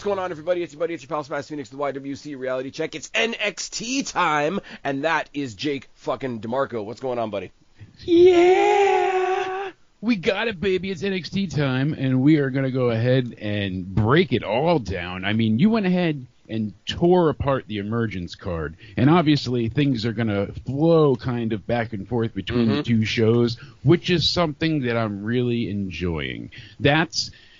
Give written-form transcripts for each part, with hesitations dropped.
What's going on, everybody? It's your buddy, it's your pal Spaz Phoenix, the YWC Reality Check. It's NXT time, and that is Jake fucking DeMARCO. What's going on, buddy? Yeah! We got it, baby. It's NXT time, and we are going to go ahead and break it all down. I mean, you went ahead and tore apart the emergence card, and obviously things are going to flow kind of back and forth between the two shows, which is something that I'm really enjoying.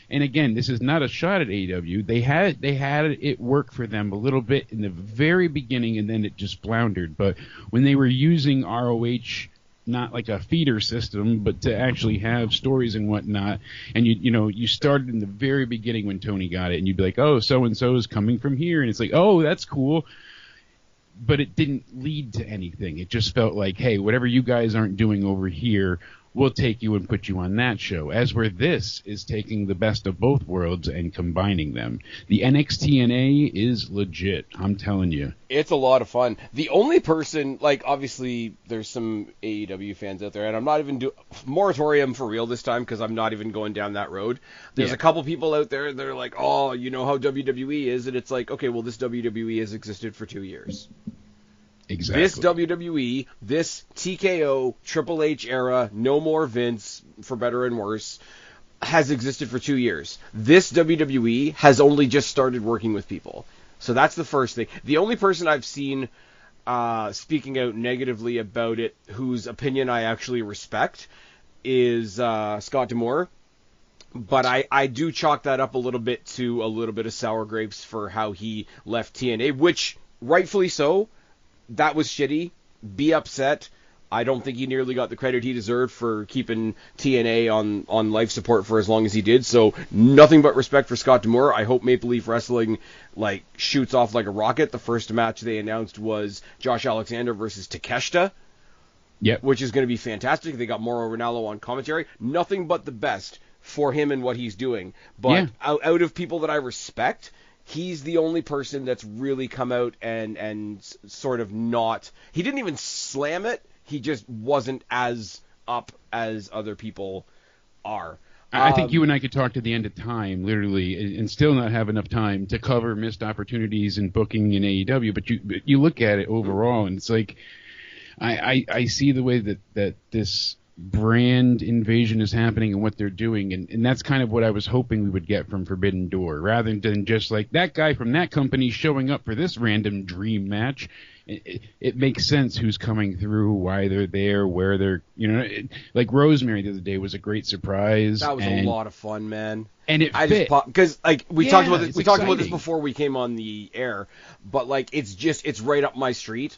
And again, this is not a shot at AEW. They had it work for them a little bit in the very beginning, and then it just floundered. But when they were using ROH, not like a feeder system, but to actually have stories and whatnot, and you started in the very beginning when Tony got it, and you'd be like, oh, so-and-so is coming from here, and it's like, oh, that's cool. But it didn't lead to anything. It just felt like, hey, whatever you guys aren't doing over here, we'll take you and put you on that show. As where this is taking the best of both worlds and combining them. The NXT&A is legit, I'm telling you. It's a lot of fun. The only person, obviously there's some AEW fans out there, and I'm not even doing moratorium for real this time because I'm not even going down that road. There's a couple people out there that are like, oh, you know how WWE is, and it's like, okay, well, this WWE has existed for 2 years. Exactly. This WWE, this TKO, Triple H era, no more Vince, for better and worse, has existed for 2 years. This WWE has only just started working with people. So that's the first thing. The only person I've seen speaking out negatively about it, whose opinion I actually respect, is Scott D'Amore. But I do chalk that up a little bit to a little bit of sour grapes for how he left TNA, which, rightfully so. That was shitty. Be upset. I don't think he nearly got the credit he deserved for keeping TNA on life support for as long as he did. So nothing but respect for Scott D'Amore. I hope Maple Leaf Wrestling shoots off like a rocket. The first match they announced was Josh Alexander versus Takeshita. Yep. Which is going to be fantastic. They got Mauro Ranallo on commentary. Nothing but the best for him and what he's doing. But out of people that I respect, he's the only person that's really come out and sort of not... He didn't even slam it. He just wasn't as up as other people are. I think you and I could talk to the end of time, literally, and still not have enough time to cover missed opportunities in booking in AEW. But you look at it overall, and it's like... I see the way that this brand invasion is happening and what they're doing, and that's kind of what I was hoping we would get from Forbidden Door, rather than just like that guy from that company showing up for this random dream match. It makes sense who's coming through, why they're there, where they're, like Rosemary the other day was a great surprise. That was a lot of fun, man. And it fit. Because we talked about this. We talked about this before we came on the air, but it's right up my street,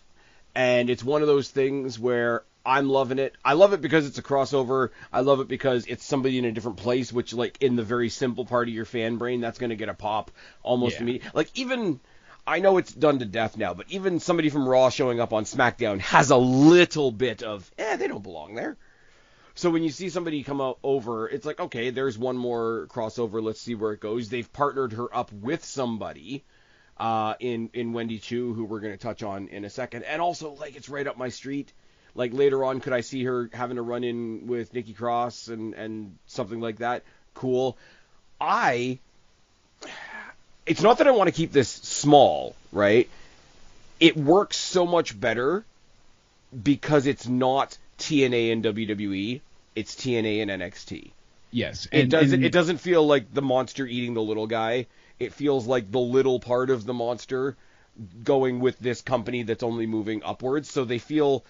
and it's one of those things where I'm loving it. I love it because it's a crossover. I love it because it's somebody in a different place, which, in the very simple part of your fan brain, that's going to get a pop almost immediately. Even, I know it's done to death now, but even somebody from Raw showing up on SmackDown has a little bit of, they don't belong there. So when you see somebody come over, it's like, okay, there's one more crossover. Let's see where it goes. They've partnered her up with somebody in Wendy Chu, who we're going to touch on in a second. And also, it's right up my street. Later on, could I see her having a run-in with Nikki Cross and something like that? Cool. It's not that I want to keep this small, right? It works so much better because it's not TNA and WWE. It's TNA and NXT. Yes. It doesn't feel like the monster eating the little guy. It feels like the little part of the monster going with this company that's only moving upwards. So they feel...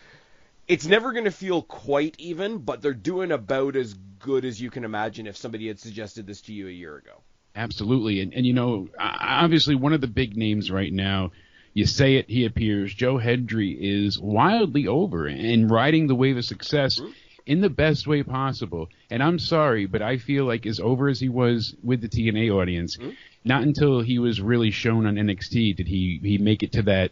It's never going to feel quite even, but they're doing about as good as you can imagine if somebody had suggested this to you a year ago. Absolutely. And obviously one of the big names right now, you say it, he appears. Joe Hendry is wildly over and riding the wave of success in the best way possible. And I'm sorry, but I feel like as over as he was with the TNA audience, not until he was really shown on NXT did he make it to that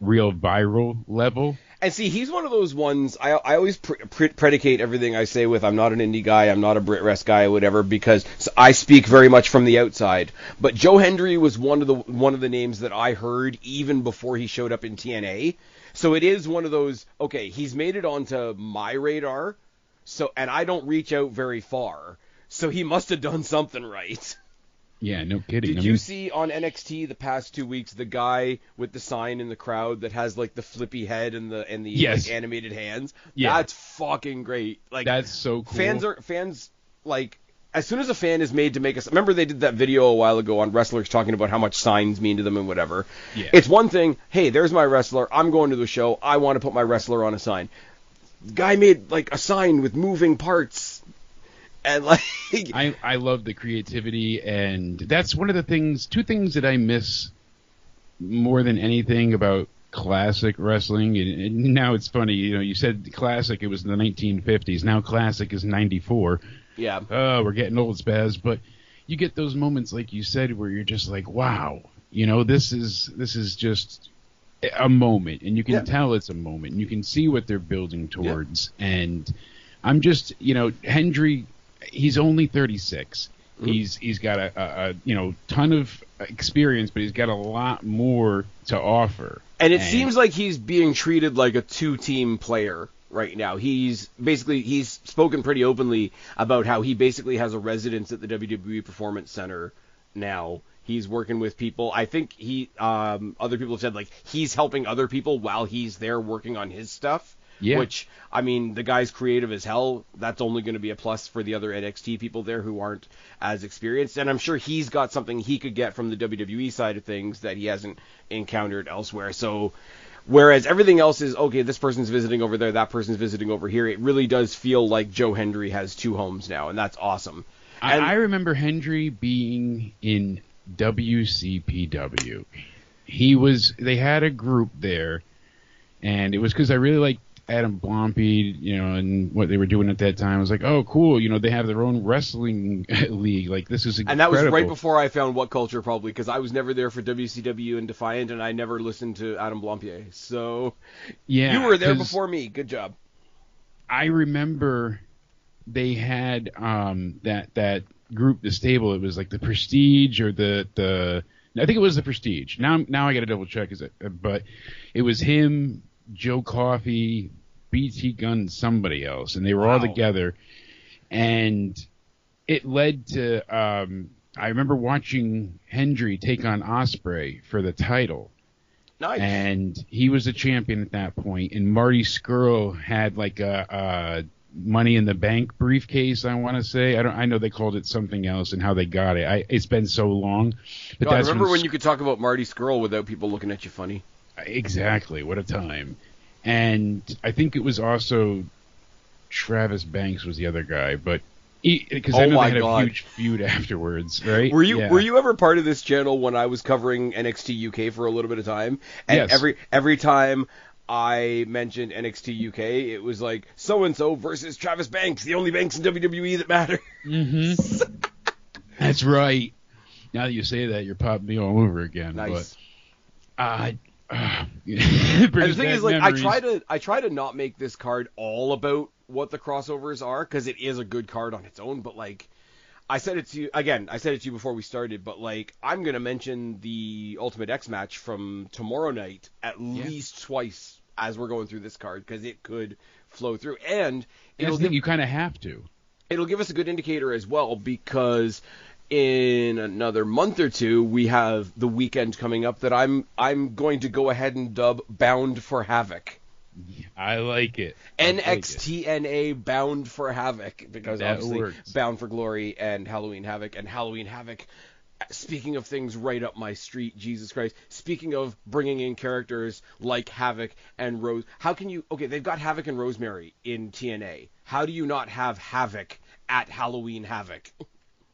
real viral level. And see, he's one of those ones, I always predicate everything I say with, I'm not an indie guy, I'm not a Brit Rest guy, whatever, because I speak very much from the outside. But Joe Hendry was one of the names that I heard even before he showed up in TNA. So it is one of those, okay, he's made it onto my radar, and I don't reach out very far, so he must have done something right. Yeah, no kidding. Did you see on NXT the past 2 weeks the guy with the sign in the crowd that has like the flippy head and the Yes. like, animated hands? Yeah. That's fucking great. Like that's so cool. Fans like as soon as a fan is made to make us. Remember they did that video a while ago on wrestlers talking about how much signs mean to them and whatever. Yeah. It's one thing. Hey, there's my wrestler. I'm going to the show. I want to put my wrestler on a sign. The guy made like a sign with moving parts. And like I love the creativity, and that's one of the things, two things that I miss more than anything about classic wrestling. And now it's funny, you said classic, it was in the 1950s. Now classic is 94. Yeah. Oh, we're getting old, Spaz. But you get those moments, like you said, where you're just like, wow, this is just a moment, and you can tell it's a moment, and you can see what they're building towards. Yeah. And I'm just, Hendry. He's only 36. Mm-hmm. He's got a ton of experience, but he's got a lot more to offer. And it seems like he's being treated like a two-team player right now. He's spoken pretty openly about how he basically has a residence at the WWE Performance Center now. He's working with people. I think other people have said like he's helping other people while he's there working on his stuff. Yeah. Which, I mean, the guy's creative as hell. That's only going to be a plus for the other NXT people there who aren't as experienced. And I'm sure he's got something he could get from the WWE side of things that he hasn't encountered elsewhere. So, whereas everything else is, okay, this person's visiting over there, that person's visiting over here, it really does feel like Joe Hendry has two homes now, and that's awesome. And I remember Hendry being in WCPW. They had a group there, and it was because I really liked Adam Blompe, and what they were doing at that time. I was like, oh, cool, they have their own wrestling league. Like, this is incredible. And that was right before I found What Culture, probably, because I was never there for WCW and Defiant, and I never listened to Adam Blompe. So, yeah, you were there before me. Good job. I remember they had that group, the stable. It was like the Prestige or the I think it was the Prestige. Now I got to double check. But it was him, Joe Coffey, BT Gunn, somebody else, and they were all together, and it led to I remember watching Hendry take on Ospreay for the title. Nice. And he was a champion at that point, and Marty Scurll had like a Money in the Bank briefcase, I want to say. I know they called it something else and how they got it. It's been so long. But God, remember when you could talk about Marty Scurll without people looking at you funny? Exactly. What a time. And I think it was also Travis Banks was the other guy, but because I know they had a huge feud afterwards, right? Were you ever part of this channel when I was covering NXT UK for a little bit of time? And yes. every time I mentioned NXT UK, it was like so-and-so versus Travis Banks, the only Banks in WWE that matter. Mm-hmm. That's right. Now that you say that, you're popping me all over again. Nice. But, and the thing is, like, I try to not make this card all about what the crossovers are, because it is a good card on its own, but like, I said it to you before we started, but like, I'm going to mention the Ultimate X match from tomorrow night at least twice as we're going through this card, because it could flow through, and you kind of have to. It'll give us a good indicator as well, because in another month or two, we have the weekend coming up that I'm going to go ahead and dub Bound for Havoc. I like it. NXTNA Bound for Havoc, because that obviously works. Bound for Glory and Halloween Havoc. Speaking of things right up my street, Jesus Christ. Speaking of bringing in characters like Havoc and Rose, how can you? Okay, they've got Havoc and Rosemary in TNA. How do you not have Havoc at Halloween Havoc?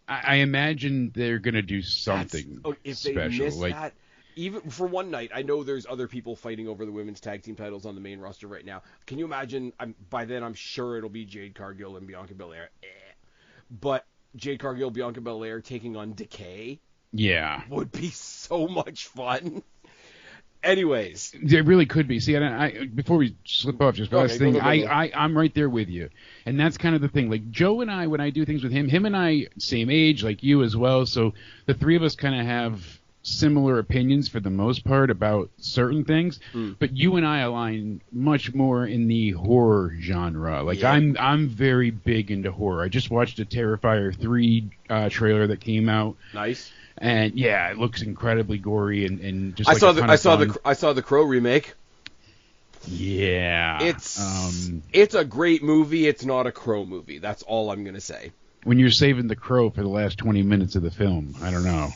I imagine they're going to do something if special. They miss that, even for one night, I know there's other people fighting over the women's tag team titles on the main roster right now. Can you imagine? By then, I'm sure it'll be Jade Cargill and Bianca Belair. But Jade Cargill, Bianca Belair taking on Decay, would be so much fun. Anyways, it really could be. See, I before we slip off, just last thing, I'm right there with you, and that's kind of the thing. Like Joe and I, when I do things with him and I, same age, like you as well. So the three of us kind of have similar opinions for the most part about certain things, but you and I align much more in the horror genre. Like I'm very big into horror. I just watched a Terrifier 3 trailer that came out. Nice. And yeah, it looks incredibly gory and just I like saw the Crow remake. Yeah. It's a great movie. It's not a Crow movie. That's all I'm going to say. When you're saving the Crow for the last 20 minutes of the film, I don't know.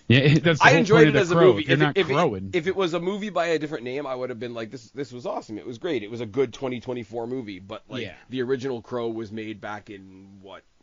Yeah, that's the I whole enjoyed point it of as the a Crow. movie. They're not crowing. If it was a movie by a different name, I would have been like, this was awesome. It was great. It was a good 2024 movie. But the original Crow was made back in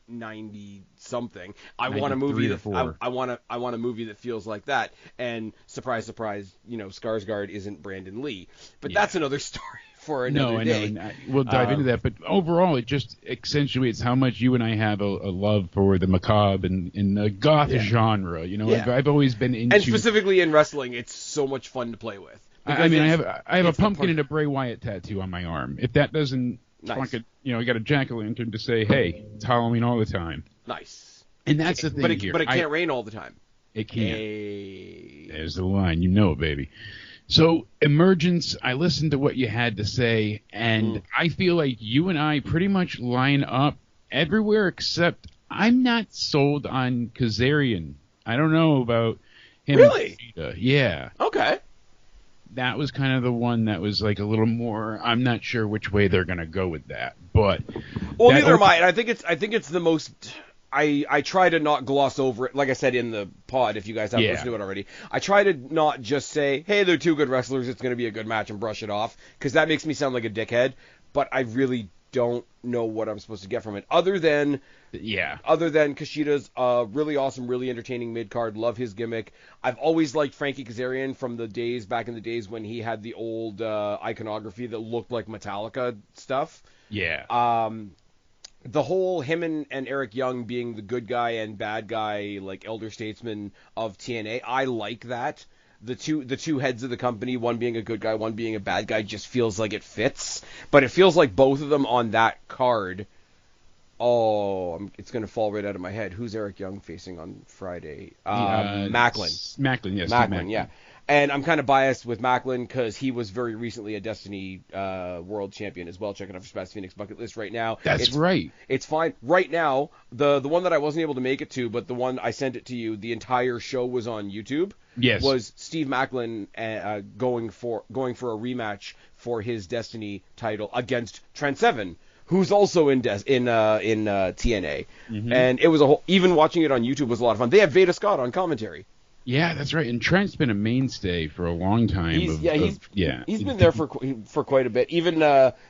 90 something. I want a movie that I want a movie that feels like that. And surprise, surprise, Skarsgård isn't Brandon Lee. But that's another story for another day. No, we'll dive into that. But overall, it just accentuates how much you and I have a love for the macabre and the goth genre. I've always been into, and specifically in wrestling, it's so much fun to play with. I have a pumpkin and a Bray Wyatt tattoo on my arm. If that doesn't, nice. I got a jack-o'-lantern to say, hey, it's Halloween all the time. Nice. And that's the thing here. But it can't rain all the time. It can't. Hey. There's the line. You know it, baby. So, Emergence, I listened to what you had to say, and I feel like you and I pretty much line up everywhere except I'm not sold on Kazarian. I don't know about him. Really? Yeah. Okay. That was kind of the one that was like a little more, I'm not sure which way they're going to go with that. But neither am I. And I think it's the most... I try to not gloss over it, like I said in the pod, if you guys haven't listened to it already. I try to not just say, hey, they're two good wrestlers, it's going to be a good match, and brush it off, because that makes me sound like a dickhead, but I really don't know what I'm supposed to get from it, other than Kushida's really awesome, really entertaining mid-card, love his gimmick. I've always liked Frankie Kazarian from back in the days when he had the old iconography that looked like Metallica stuff. Yeah. The whole him and Eric Young being the good guy and bad guy, like elder statesman of TNA, I like that. The two heads of the company, one being a good guy, one being a bad guy, just feels like it fits. But it feels like both of them on that card. It's going to fall right out of my head. Who's Eric Young facing on Friday? Macklin. Macklin, yes. Macklin, yeah. And I'm kind of biased with Macklin because he was very recently a Destiny World Champion as well. Checking out for Spaz Phoenix bucket list right now. That's right. It's fine. Right now, the one that I wasn't able to make it to, but the one I sent it to you, the entire show was on YouTube. Yes. Was Steve Macklin going for a rematch for his Destiny title against Trent Seven, who's also in TNA. Mm-hmm. And it was even watching it on YouTube was a lot of fun. They have Veda Scott on commentary. Yeah, that's right. And Trent's been a mainstay for a long time. He's been there for quite a bit. Even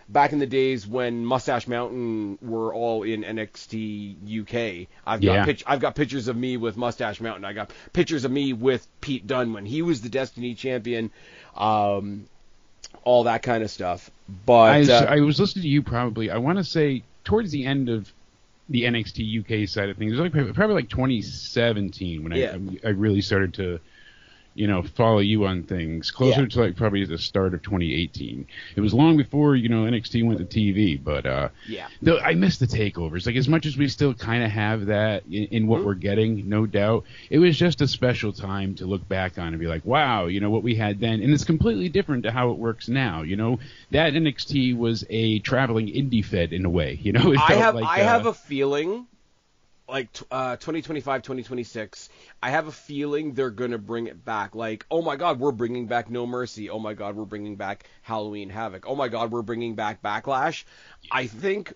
back in the days when Mustache Mountain were all in NXT UK. I've got pictures of me with Mustache Mountain. I got pictures of me with Pete Dunne when he was the Destiny champion. All that kind of stuff. But I was listening to you probably. I want to say towards the end of the NXT UK side of things. It was probably like 2017 when I really started to, follow you on things. Closer to like probably the start of 2018. It was long before, NXT went to TV, but though I miss the takeovers. Like as much as we still kind of have that in what we're getting, no doubt, it was just a special time to look back on and be like, wow, what we had then, and it's completely different to how it works now. That NXT was a traveling indie fed in a way. I have a feeling. Like 2025, 2026, I have a feeling they're going to bring it back. Like, oh my God, we're bringing back No Mercy. Oh my God, we're bringing back Halloween Havoc. Oh my God, we're bringing back Backlash. I think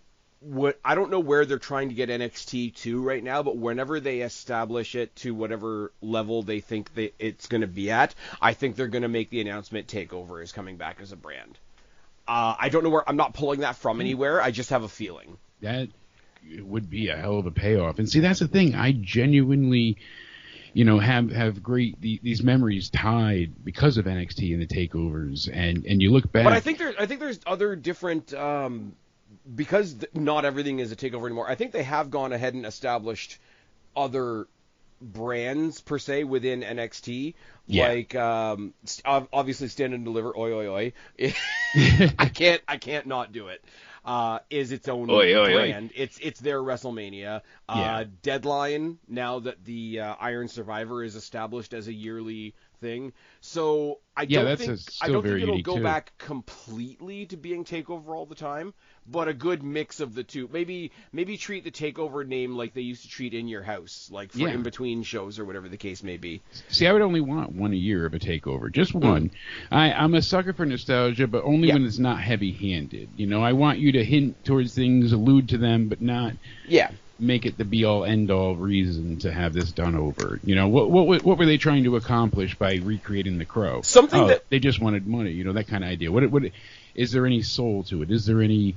I don't know where they're trying to get NXT to right now, but whenever they establish it to whatever level they think it's going to be at, I think they're going to make the announcement TakeOver is coming back as a brand. I don't know where. I'm not pulling that from anywhere. I just have a feeling. It would be a hell of a payoff. And see, that's the thing. I genuinely, have great these memories tied because of NXT and the takeovers. And you look back. But I think there's other different because not everything is a takeover anymore. I think they have gone ahead and established other brands per se within NXT. Like obviously Stand and Deliver. Oi oi oi. I can't not do it. is its own Oi. brand. It's their WrestleMania. Yeah. Deadline, now that the Iron Survivor is established as a yearly thing. So I don't think it'll go back completely to being TakeOver all the time, but a good mix of the two. Maybe treat the TakeOver name like they used to treat In Your House, like for in between shows or whatever the case may be. See, I would only want one a year of a TakeOver, just one. I'm a sucker for nostalgia, but only when it's not heavy-handed. You know, I want you to hint towards things, allude to them, but not make it the be-all, end-all reason to have this done over. You know, what were they trying to accomplish by recreating the Crow? They just wanted money, you know, that kind of idea. What is there any soul to it? Is there any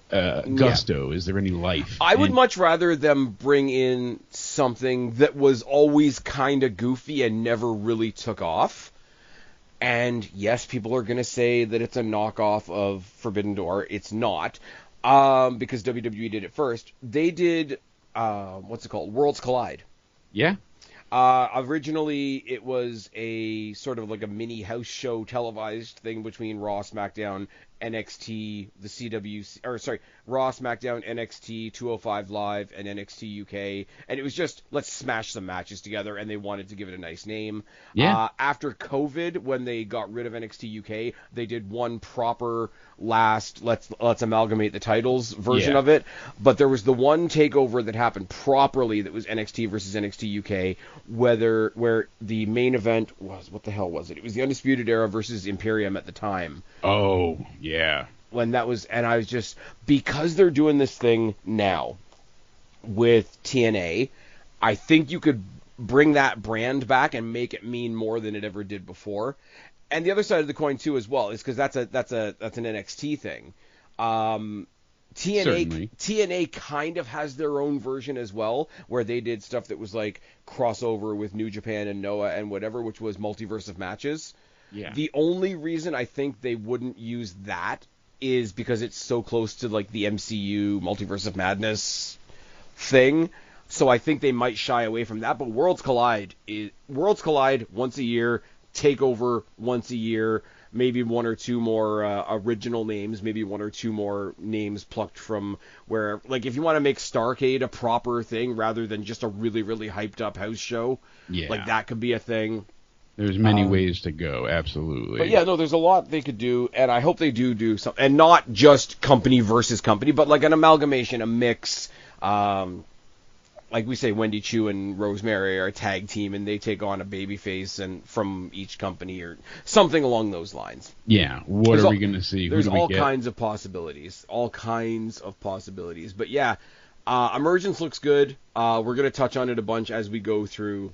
gusto? Is there any life? I would much rather them bring in something that was always kind of goofy and never really took off. And yes, people are going to say that it's a knockoff of Forbidden Door. It's not. Because WWE did it first. They did, what's it called? Worlds Collide. Yeah. Originally, it was a sort of like a mini house show televised thing between Raw, SmackDown, NXT, Raw, SmackDown, NXT, 205 Live, and NXT UK. And it was just, let's smash some matches together, and they wanted to give it a nice name. Yeah. After COVID, when they got rid of NXT UK, they did one proper let's amalgamate the titles version of it. But there was the one takeover that happened properly that was NXT versus NXT UK, where the main event was, what the hell was it? It was the Undisputed Era versus Imperium at the time. Oh, yeah. When that was, and I was just, because they're doing this thing now with TNA, I think you could bring that brand back and make it mean more than it ever did before. And the other side of the coin too, as well, is because that's an NXT thing. TNA kind of has their own version as well, where they did stuff that was like crossover with New Japan and Noah and whatever, which was multiverse of matches. Yeah. The only reason I think they wouldn't use that is because it's so close to like the MCU Multiverse of Madness thing. So I think they might shy away from that. But Worlds Collide once a year, TakeOver once a year, maybe one or two more original names, maybe one or two more names plucked from where, like if you want to make Starrcade a proper thing rather than just a really, really hyped up house show, like that could be a thing. There's many ways to go, absolutely. But yeah, no, there's a lot they could do, and I hope they do something, and not just company versus company, but like an amalgamation, a mix. Like we say, Wendy Chu and Rosemary are a tag team, and they take on a babyface and from each company or something along those lines. Yeah, what are we going to see? There's all kinds of possibilities. But yeah, Emergence looks good. We're going to touch on it a bunch as we go through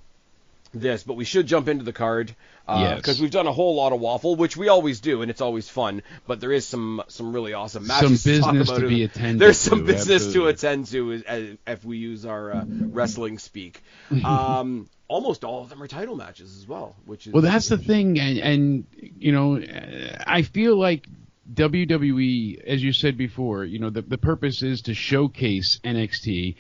this, but we should jump into the card because we've done a whole lot of waffle, which we always do, and it's always fun. But there is some really awesome matches. Some business to be attended. There's some business to attend to if we use our wrestling speak. Almost all of them are title matches as well, which is that's the thing, and you know, I feel like WWE, as you said before, you know, the purpose is to showcase NXT.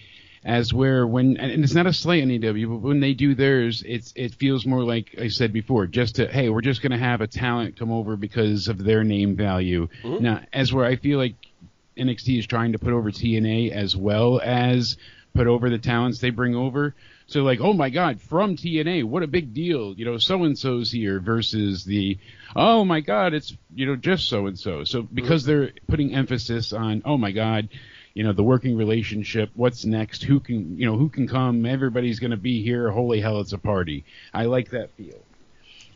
As where and it's not a slight on AEW, but when they do theirs, it feels more like I said before, hey, we're just going to have a talent come over because of their name value. Mm-hmm. Now, as where I feel like NXT is trying to put over TNA as well as put over the talents they bring over. So like, oh my God, from TNA, what a big deal. You know, so-and-so's here versus oh my God, it's, you know, just so-and-so. So because they're putting emphasis on, oh my God, you know, the working relationship, what's next, who can come, everybody's going to be here, holy hell, it's a party. I like that feel.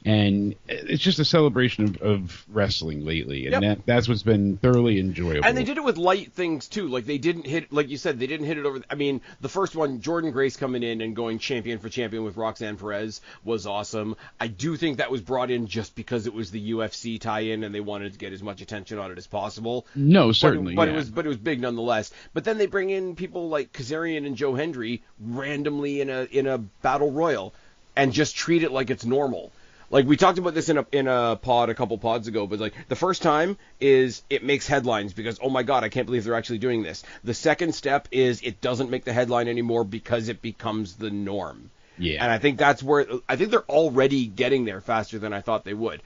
And it's just a celebration of wrestling lately, and that's what's been thoroughly enjoyable. And they did it with light things, too. Like, they didn't hit, like you said, they didn't hit it over. I mean, the first one, Jordan Grace coming in and going champion for champion with Roxanne Perez was awesome. I do think that was brought in just because it was the UFC tie-in, and they wanted to get as much attention on it as possible. No, certainly, but it was big nonetheless. But then they bring in people like Kazarian and Joe Hendry randomly in a battle royal, and just treat it like it's normal. Like, we talked about this in a pod a couple pods ago, but, like, the first time is it makes headlines because, oh, my God, I can't believe they're actually doing this. The second step is it doesn't make the headline anymore because it becomes the norm. Yeah. And I think that's where – I think they're already getting there faster than I thought they would.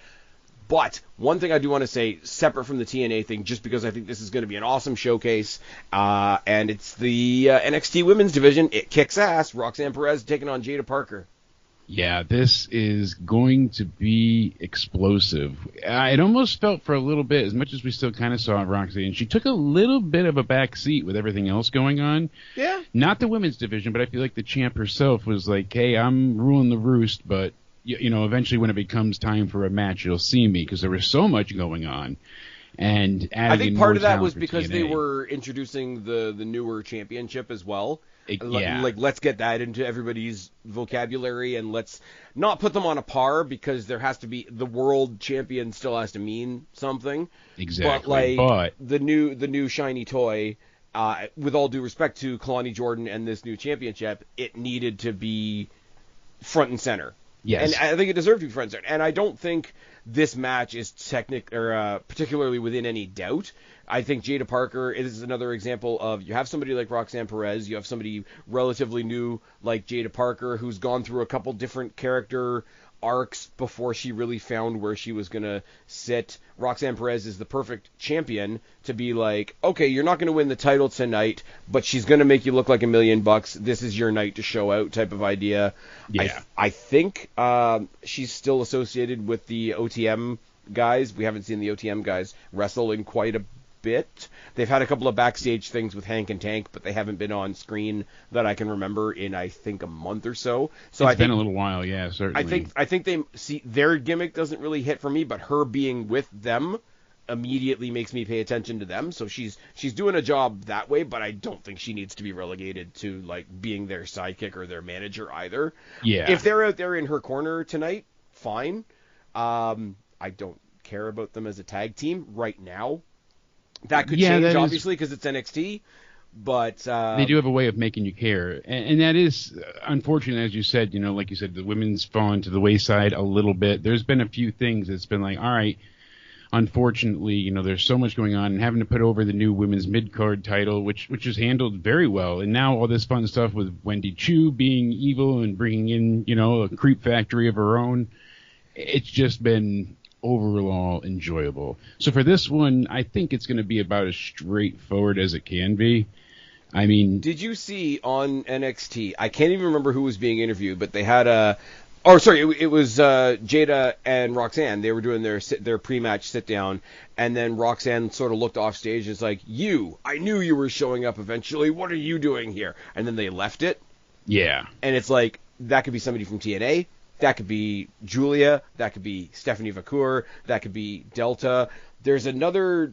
But one thing I do want to say, separate from the TNA thing, just because I think this is going to be an awesome showcase, and it's the NXT Women's Division. It kicks ass. Roxanne Perez taking on Jada Parker. Yeah, this is going to be explosive. It almost felt for a little bit, as much as we still kind of saw Roxanne, she took a little bit of a back seat with everything else going on. Yeah. Not the women's division, but I feel like the champ herself was like, hey, I'm ruling the roost, but, you know, eventually when it becomes time for a match, you'll see me, because there was so much going on. And I think part of that was because they were introducing the newer championship as well. Yeah. Like, let's get that into everybody's vocabulary, and let's not put them on a par, because there has to be, the world champion still has to mean something. Exactly. But the new shiny toy, with all due respect to Kalani Jordan and this new championship, it needed to be front and center. Yes. And I think it deserved to be front and center. And I don't think this match is particularly within any doubt. I think Jada Parker is another example of, you have somebody like Roxanne Perez, you have somebody relatively new like Jada Parker, who's gone through a couple different character arcs before she really found where she was going to sit. Roxanne Perez is the perfect champion to be like, okay, you're not going to win the title tonight, but she's going to make you look like $1 million. This is your night to show out type of idea. Yeah. I think she's still associated with the OTM guys. We haven't seen the OTM guys wrestle in quite a bit. They've had a couple of backstage things with Hank and Tank, but they haven't been on screen that I can remember in, I think, a month or so. So it's been a little while, yeah, certainly. I think they see their gimmick doesn't really hit for me, but her being with them immediately makes me pay attention to them. So she's doing a job that way, but I don't think she needs to be relegated to like being their sidekick or their manager either. Yeah. If they're out there in her corner tonight, fine. I don't care about them as a tag team right now. That could change, obviously, because it's NXT, but they do have a way of making you care, and that is unfortunate, as you said. You know, like you said, the women's fallen to the wayside a little bit. There's been a few things that's been like, all right, unfortunately, you know, there's so much going on, and having to put over the new women's mid-card title, which is handled very well, and now all this fun stuff with Wendy Chu being evil and bringing in, you know, a creep factory of her own. It's just been overall enjoyable. So for this one, I think it's going to be about as straightforward as it can be. I mean, did you see on NXT? I can't even remember who was being interviewed, but they had a. Oh, sorry, it was Jada and Roxanne. They were doing their pre-match sit down, and then Roxanne sort of looked off stage and was like, I knew you were showing up eventually. What are you doing here? And then they left it. Yeah. And it's like, that could be somebody from TNA. That could be Julia. That could be Stephanie Vacour. That could be Delta. There's another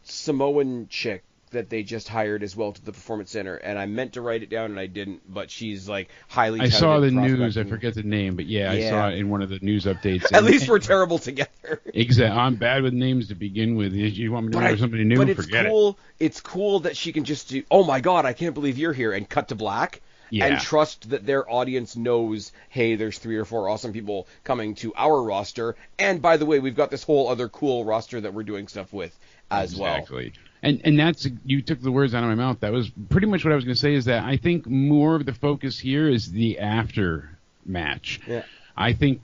Samoan chick that they just hired as well to the Performance Center, and I meant to write it down and I didn't, but she's like highly touted. I saw the news. I forget the name, but yeah, I saw it in one of the news updates. At least we're terrible together. Exactly. I'm bad with names to begin with. You want me to remember somebody new? But it's forget cool. it. It's cool that she can just do, oh my God, I can't believe you're here, and cut to black. Yeah. And trust that their audience knows, hey, there's 3 or 4 awesome people coming to our roster. And by the way, we've got this whole other cool roster that we're doing stuff with as well. Exactly. And that's, you took the words out of my mouth. That was pretty much what I was going to say, is that I think more of the focus here is the after match. Yeah. I think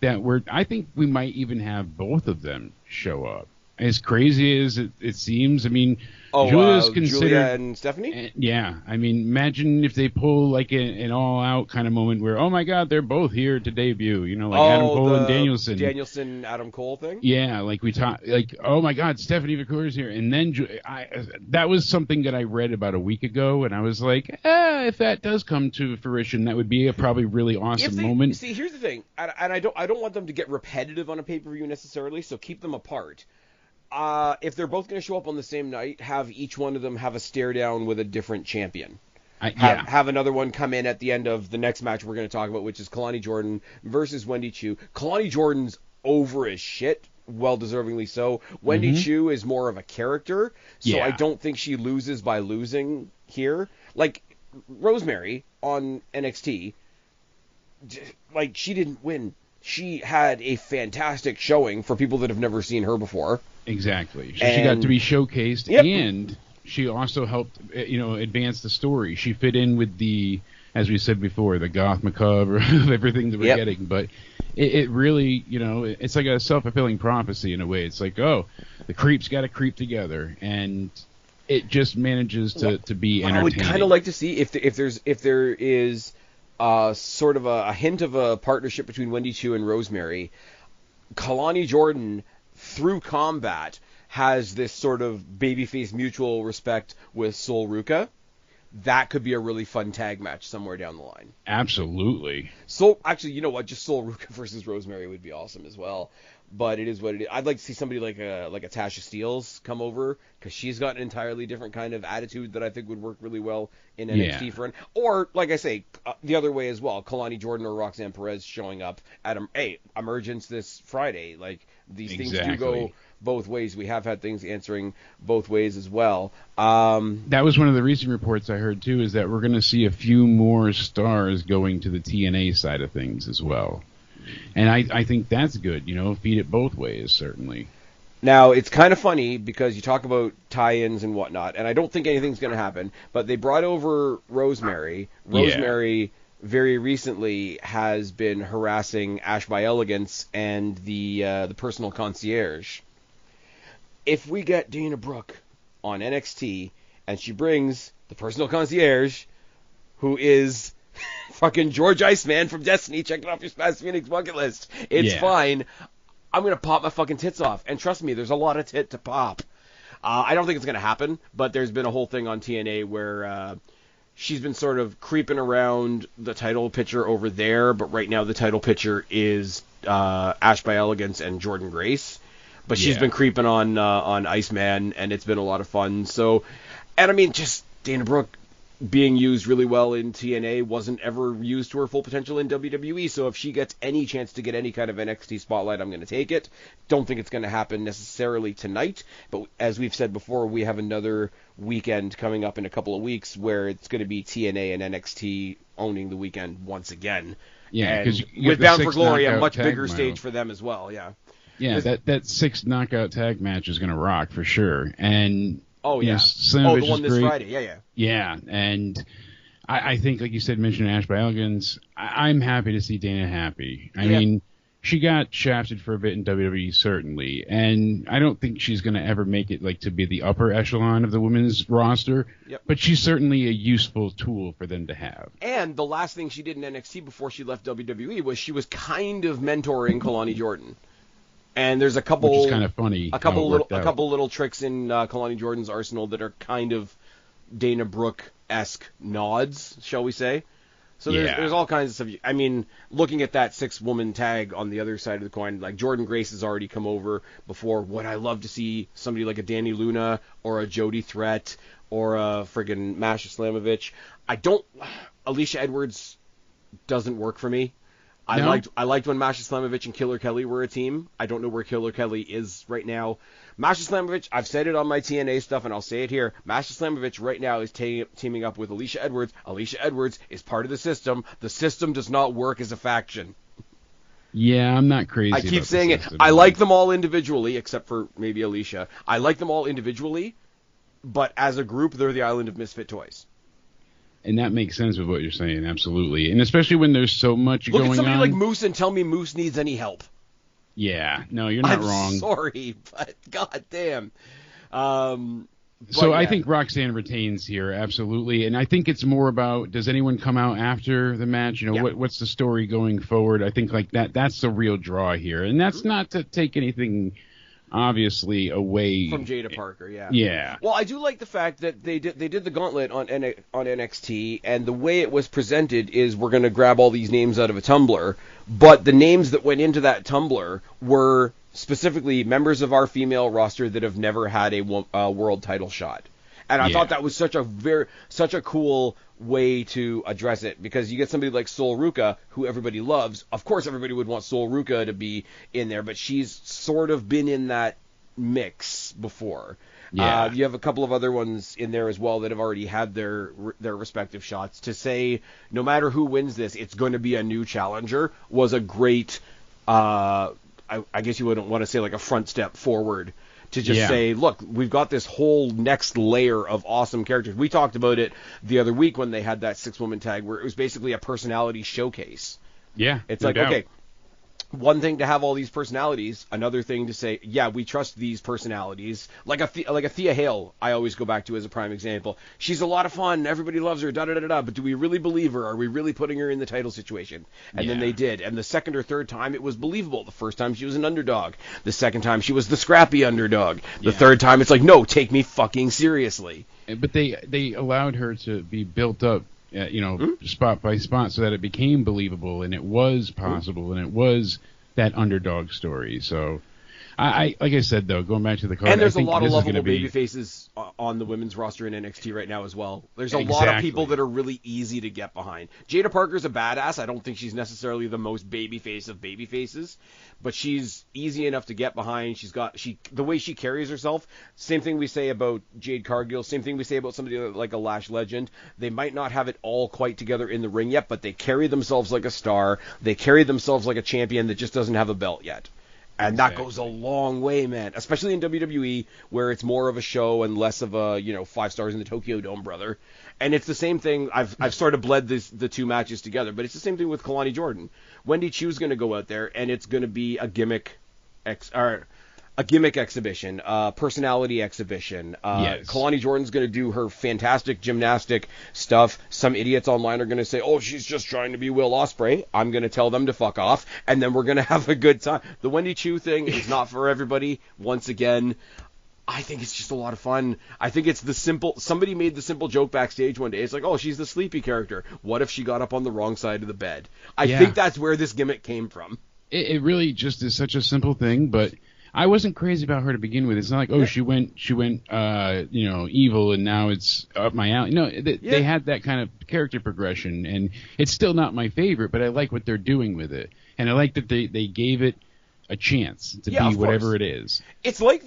we might even have both of them show up. As crazy as it seems, I mean, Julia's considered, Julia and Stephanie? Yeah. I mean, imagine if they pull like an all-out kind of moment where, oh my God, they're both here to debut, you know, like Adam Cole and Danielson. Danielson, Adam Cole thing? Yeah, like we talked, like, oh my God, Stephanie Vacour's here. And then that was something that I read about a week ago, and I was like, if that does come to fruition, that would be a probably really awesome moment. See, here's the thing, and I don't want them to get repetitive on a pay-per-view necessarily, so keep them apart. If they're both going to show up on the same night, have each one of them have a stare down with a different champion. Have another one come in at the end of the next match we're going to talk about, which is Kalani Jordan versus Wendy Chu. Kalani Jordan's over as shit, well-deservingly so. Wendy Chu is more of a character, so I don't think she loses by losing here. Like, Rosemary on NXT, like, she didn't win. She had a fantastic showing for people that have never seen her before. Exactly. She got to be showcased, and she also helped, advance the story. She fit in with the, as we said before, the goth macabre of everything that we're getting. But it really, it's like a self-fulfilling prophecy in a way. It's like, oh, the creeps got to creep together, and it just manages to be entertaining. I would kind of like to see if there is sort of a hint of a partnership between Wendy Chu and Rosemary. Kalani Jordan, through combat, has this sort of babyface mutual respect with Sol Ruka. That could be a really fun tag match somewhere down the line. Absolutely. So, actually, you know what? Just Sol Ruka versus Rosemary would be awesome as well. But it is what it is. I'd like to see somebody like a Tasha Steelz come over, because she's got an entirely different kind of attitude that I think would work really well in NXT for. Or, like I say, the other way as well. Kalani Jordan or Roxanne Perez showing up at Emergence this Friday. Like, these things do go both ways. We have had things answering both ways as well. That was one of the recent reports I heard too, is that we're going to see a few more stars going to the TNA side of things as well. And I think that's good, feed it both ways, certainly. Now, it's kind of funny because you talk about tie-ins and whatnot, and I don't think anything's going to happen, but they brought over Rosemary. Rosemary very recently has been harassing Ash by Elegance and the personal concierge. If we get Dana Brooke on NXT and she brings the personal concierge, who is fucking George Iceman from Destiny, checking off your Spaz Phoenix bucket list, it's fine. I'm going to pop my fucking tits off. And trust me, there's a lot of tit to pop. I don't think it's going to happen, but there's been a whole thing on TNA where she's been sort of creeping around the title picture over there, but right now the title picture is Ash by Elegance and Jordan Grace. But she's been creeping on Iceman, and it's been a lot of fun. So, and I mean, just Dana Brooke being used really well in TNA wasn't ever used to her full potential in WWE. So if she gets any chance to get any kind of NXT spotlight, I'm going to take it. Don't think it's going to happen necessarily tonight, but as we've said before, we have another weekend coming up in a couple of weeks where it's going to be TNA and NXT owning the weekend once again. Yeah, and with Bound for Glory, a much bigger stage for them as well. Yeah. Yeah, that 6 knockout tag match is going to rock for sure. And the one this Friday. Yeah, and I think, like you said, mentioning Ash by Elegance, I'm happy to see Dana happy. I mean, she got shafted for a bit in WWE, certainly, and I don't think she's going to ever make it to be the upper echelon of the women's roster, but she's certainly a useful tool for them to have. And the last thing she did in NXT before she left WWE was she was kind of mentoring Kalani Jordan. And there's a couple, which is kind of funny, a couple little tricks in Kalani Jordan's arsenal that are kind of Dana Brooke-esque nods, shall we say? So there's all kinds of stuff. I mean, looking at that 6-woman tag on the other side of the coin, like Jordan Grace has already come over before. Would I love to see somebody like a Dani Luna or a Jody Threat or a friggin' Masha Slamovich? Alicia Edwards doesn't work for me. I liked when Masha Slamovich and Killer Kelly were a team. I don't know where Killer Kelly is right now. Masha Slamovich, I've said it on my TNA stuff, and I'll say it here. Masha Slamovich right now is teaming up with Alicia Edwards. Alicia Edwards is part of the system. The system does not work as a faction. Yeah, I'm not crazy. I keep saying it. I like them all individually, except for maybe Alicia. I like them all individually, but as a group, they're the island of misfit toys. And that makes sense with what you're saying, absolutely. And especially when there's so much going on. Look at somebody like Moose and tell me Moose needs any help. Yeah, no, you're not wrong. I'm sorry, but goddamn. I think Roxanne retains here, absolutely. And I think it's more about, does anyone come out after the match? What's the story going forward? I think that's the real draw here. And that's not to take anything obviously away from Jada Parker, yeah. Well, I do like the fact that they did the gauntlet on NXT, and the way it was presented is we're going to grab all these names out of a tumbler, but the names that went into that tumbler were specifically members of our female roster that have never had a world title shot. And I thought that was such a cool way to address it, because you get somebody like Sol Ruka, who everybody loves. Of course, everybody would want Sol Ruka to be in there, but she's sort of been in that mix before. Yeah. You have a couple of other ones in there as well that have already had their respective shots. To say, no matter who wins this, it's going to be a new challenger was a great, I guess you wouldn't want to say like a front step forward, to just say, look, we've got this whole next layer of awesome characters. We talked about it the other week when they had that 6-woman tag where it was basically a personality showcase. Yeah. It's like, okay, one thing to have all these personalities, another thing to say, yeah, we trust these personalities. Like a Thea Hale, I always go back to as a prime example. She's a lot of fun. Everybody loves her, da-da-da-da, but do we really believe her? Are we really putting her in the title situation? And then they did. And the second or third time, it was believable. The first time she was an underdog. The second time, she was the scrappy underdog. The third time, it's like, no, take me fucking seriously. But they allowed her to be built up, spot by spot, so that it became believable, and it was possible, and it was that underdog story. So, I like I said, though, going back to the card, and there's a lot of lovable baby faces on the women's roster in NXT right now as well. There's a lot of people that are really easy to get behind. Jada Parker's a badass. I don't think she's necessarily the most baby face of baby faces, but she's easy enough to get behind. The way she carries herself. Same thing we say about Jade Cargill. Same thing we say about somebody like a Lash Legend. They might not have it all quite together in the ring yet, but they carry themselves like a star. They carry themselves like a champion that just doesn't have a belt yet. And that goes a long way, man. Especially in WWE, where it's more of a show and less of a, 5 stars in the Tokyo Dome, brother. And it's the same thing. I've sort of bled the two matches together, but it's the same thing with Kalani Jordan. Wendy Chu's going to go out there, and it's going to be a gimmick exhibition, personality exhibition. Kalani Jordan's going to do her fantastic gymnastic stuff. Some idiots online are going to say, oh, she's just trying to be Will Ospreay. I'm going to tell them to fuck off, and then we're going to have a good time. The Wendy Chu thing is not for everybody. Once again, I think it's just a lot of fun. I think it's somebody made the simple joke backstage one day. It's like, oh, she's the sleepy character. What if she got up on the wrong side of the bed? I think that's where this gimmick came from. It really just is such a simple thing, but I wasn't crazy about her to begin with. It's not like, oh, she went, evil, and now it's up my alley. No, they had that kind of character progression, and it's still not my favorite, but I like what they're doing with it, and I like that they gave it a chance to be whatever it is. It's like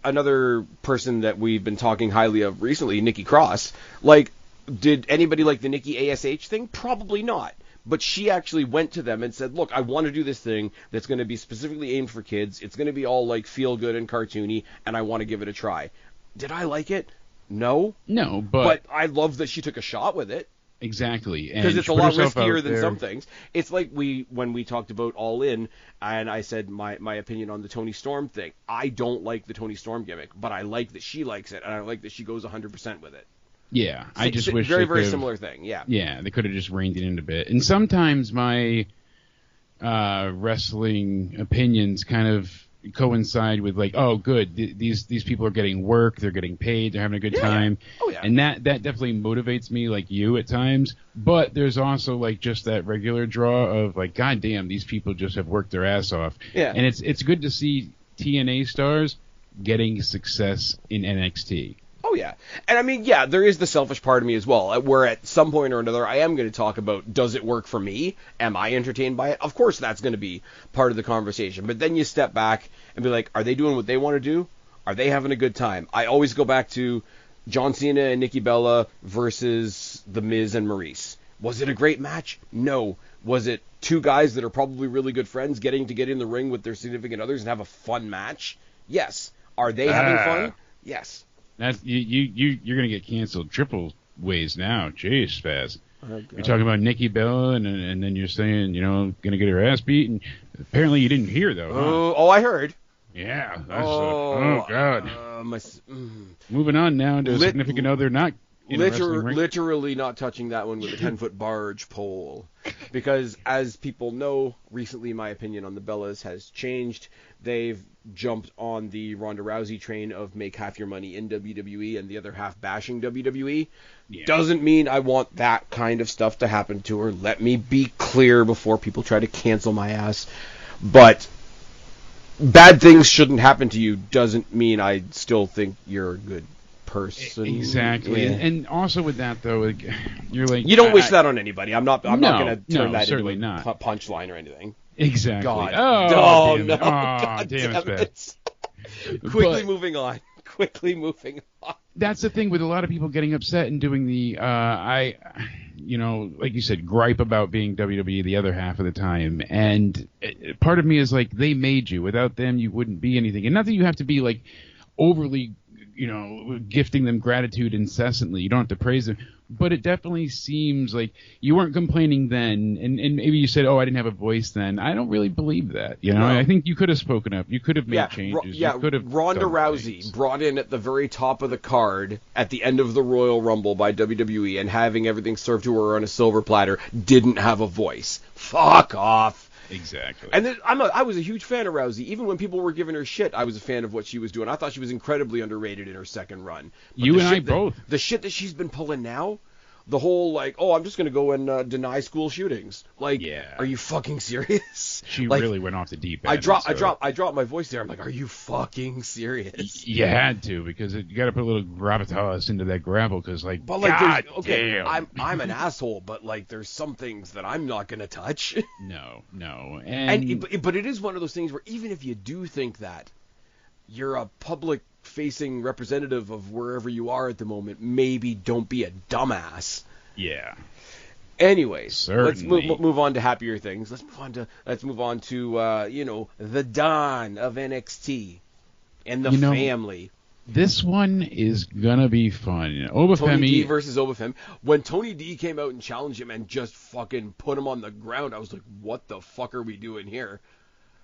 another person that we've been talking highly of recently, Nikki Cross. Like, did anybody like the Nikki ASH thing? Probably not. But she actually went to them and said, look, I want to do this thing that's going to be specifically aimed for kids. It's going to be all like feel good and cartoony, and I want to give it a try. Did I like it? No. No, but I love that she took a shot with it. Exactly. Because it's a lot riskier than some things. It's like when we talked about All In, and I said my opinion on the Toni Storm thing. I don't like the Toni Storm gimmick, but I like that she likes it, and I like that she goes 100% with it. Yeah, I just wish very similar thing. Yeah, they could have just reined it in a bit. And sometimes my wrestling opinions kind of coincide with like, oh, good, these people are getting work, they're getting paid, they're having a good time. Oh yeah. And that definitely motivates me, like you at times. But there's also like just that regular draw of like, god damn, these people just have worked their ass off. Yeah. And it's good to see TNA stars getting success in NXT. Oh, yeah. And I mean, yeah, there is the selfish part of me as well, where at some point or another I am going to talk about, does it work for me? Am I entertained by it? Of course that's going to be part of the conversation. But then you step back and be like, are they doing what they want to do? Are they having a good time? I always go back to John Cena and Nikki Bella versus The Miz and Maurice. Was it a great match? No. Was it two guys that are probably really good friends getting to get in the ring with their significant others and have a fun match? Yes. Are they having fun? Yes. That's you're gonna get canceled triple ways now. Jeez, Spaz. Oh, you're talking about Nikki Bella, and then you're saying, gonna get her ass beat, and apparently you didn't hear though. Huh? Oh, I heard. Yeah. That's oh God. Moving on now to a significant other not. Literally not touching that one with a 10-foot barge pole. Because, as people know, recently my opinion on the Bellas has changed. They've jumped on the Ronda Rousey train of make half your money in WWE and the other half bashing WWE. Yeah. Doesn't mean I want that kind of stuff to happen to her. Let me be clear before people try to cancel my ass. But bad things shouldn't happen to you doesn't mean I still think you're a good person. Exactly. Yeah. And also with that though, you're like, you don't wish that on anybody. I'm not going to turn that into a not. punchline or anything. Exactly. God. Oh no. God damn it. Quickly moving on. That's the thing with a lot of people getting upset and doing the like you said, gripe about being WWE the other half of the time. And part of me is like, they made you. Without them, you wouldn't be anything. And not that you have to be like overly gifting them gratitude incessantly. You don't have to praise them. But it definitely seems like you weren't complaining then, and maybe you said, "Oh, I didn't have a voice then." I don't really believe that. No. I think you could have spoken up. You could have made changes. You could have Ronda Rousey brought in at the very top of the card at the end of the Royal Rumble by WWE, and having everything served to her on a silver platter, didn't have a voice. Fuck off. Exactly. And then I was a huge fan of Rousey. Even when people were giving her shit, I was a fan of what she was doing. I thought she was incredibly underrated in her second run. But you and I both. The shit that she's been pulling now, the whole I'm just going to go and deny school shootings. Are you fucking serious? She really went off the deep end. I dropped my voice there. I'm like, are you fucking serious? You had to, because you got to put a little gravitas into that gravel, because God damn. I'm an asshole, but there's some things that I'm not going to touch. No. But it is one of those things where even if you do think that, you're a public-facing representative of wherever you are at the moment, maybe don't be a dumbass. Yeah. Anyways, let's Certainly. move on to happier things. Let's move on to the dawn of NXT and the family. This one is gonna be fun. Obafemi Tony D versus Obafemi. When Tony D came out and challenged him and just fucking put him on the ground, I was like, what the fuck are we doing here?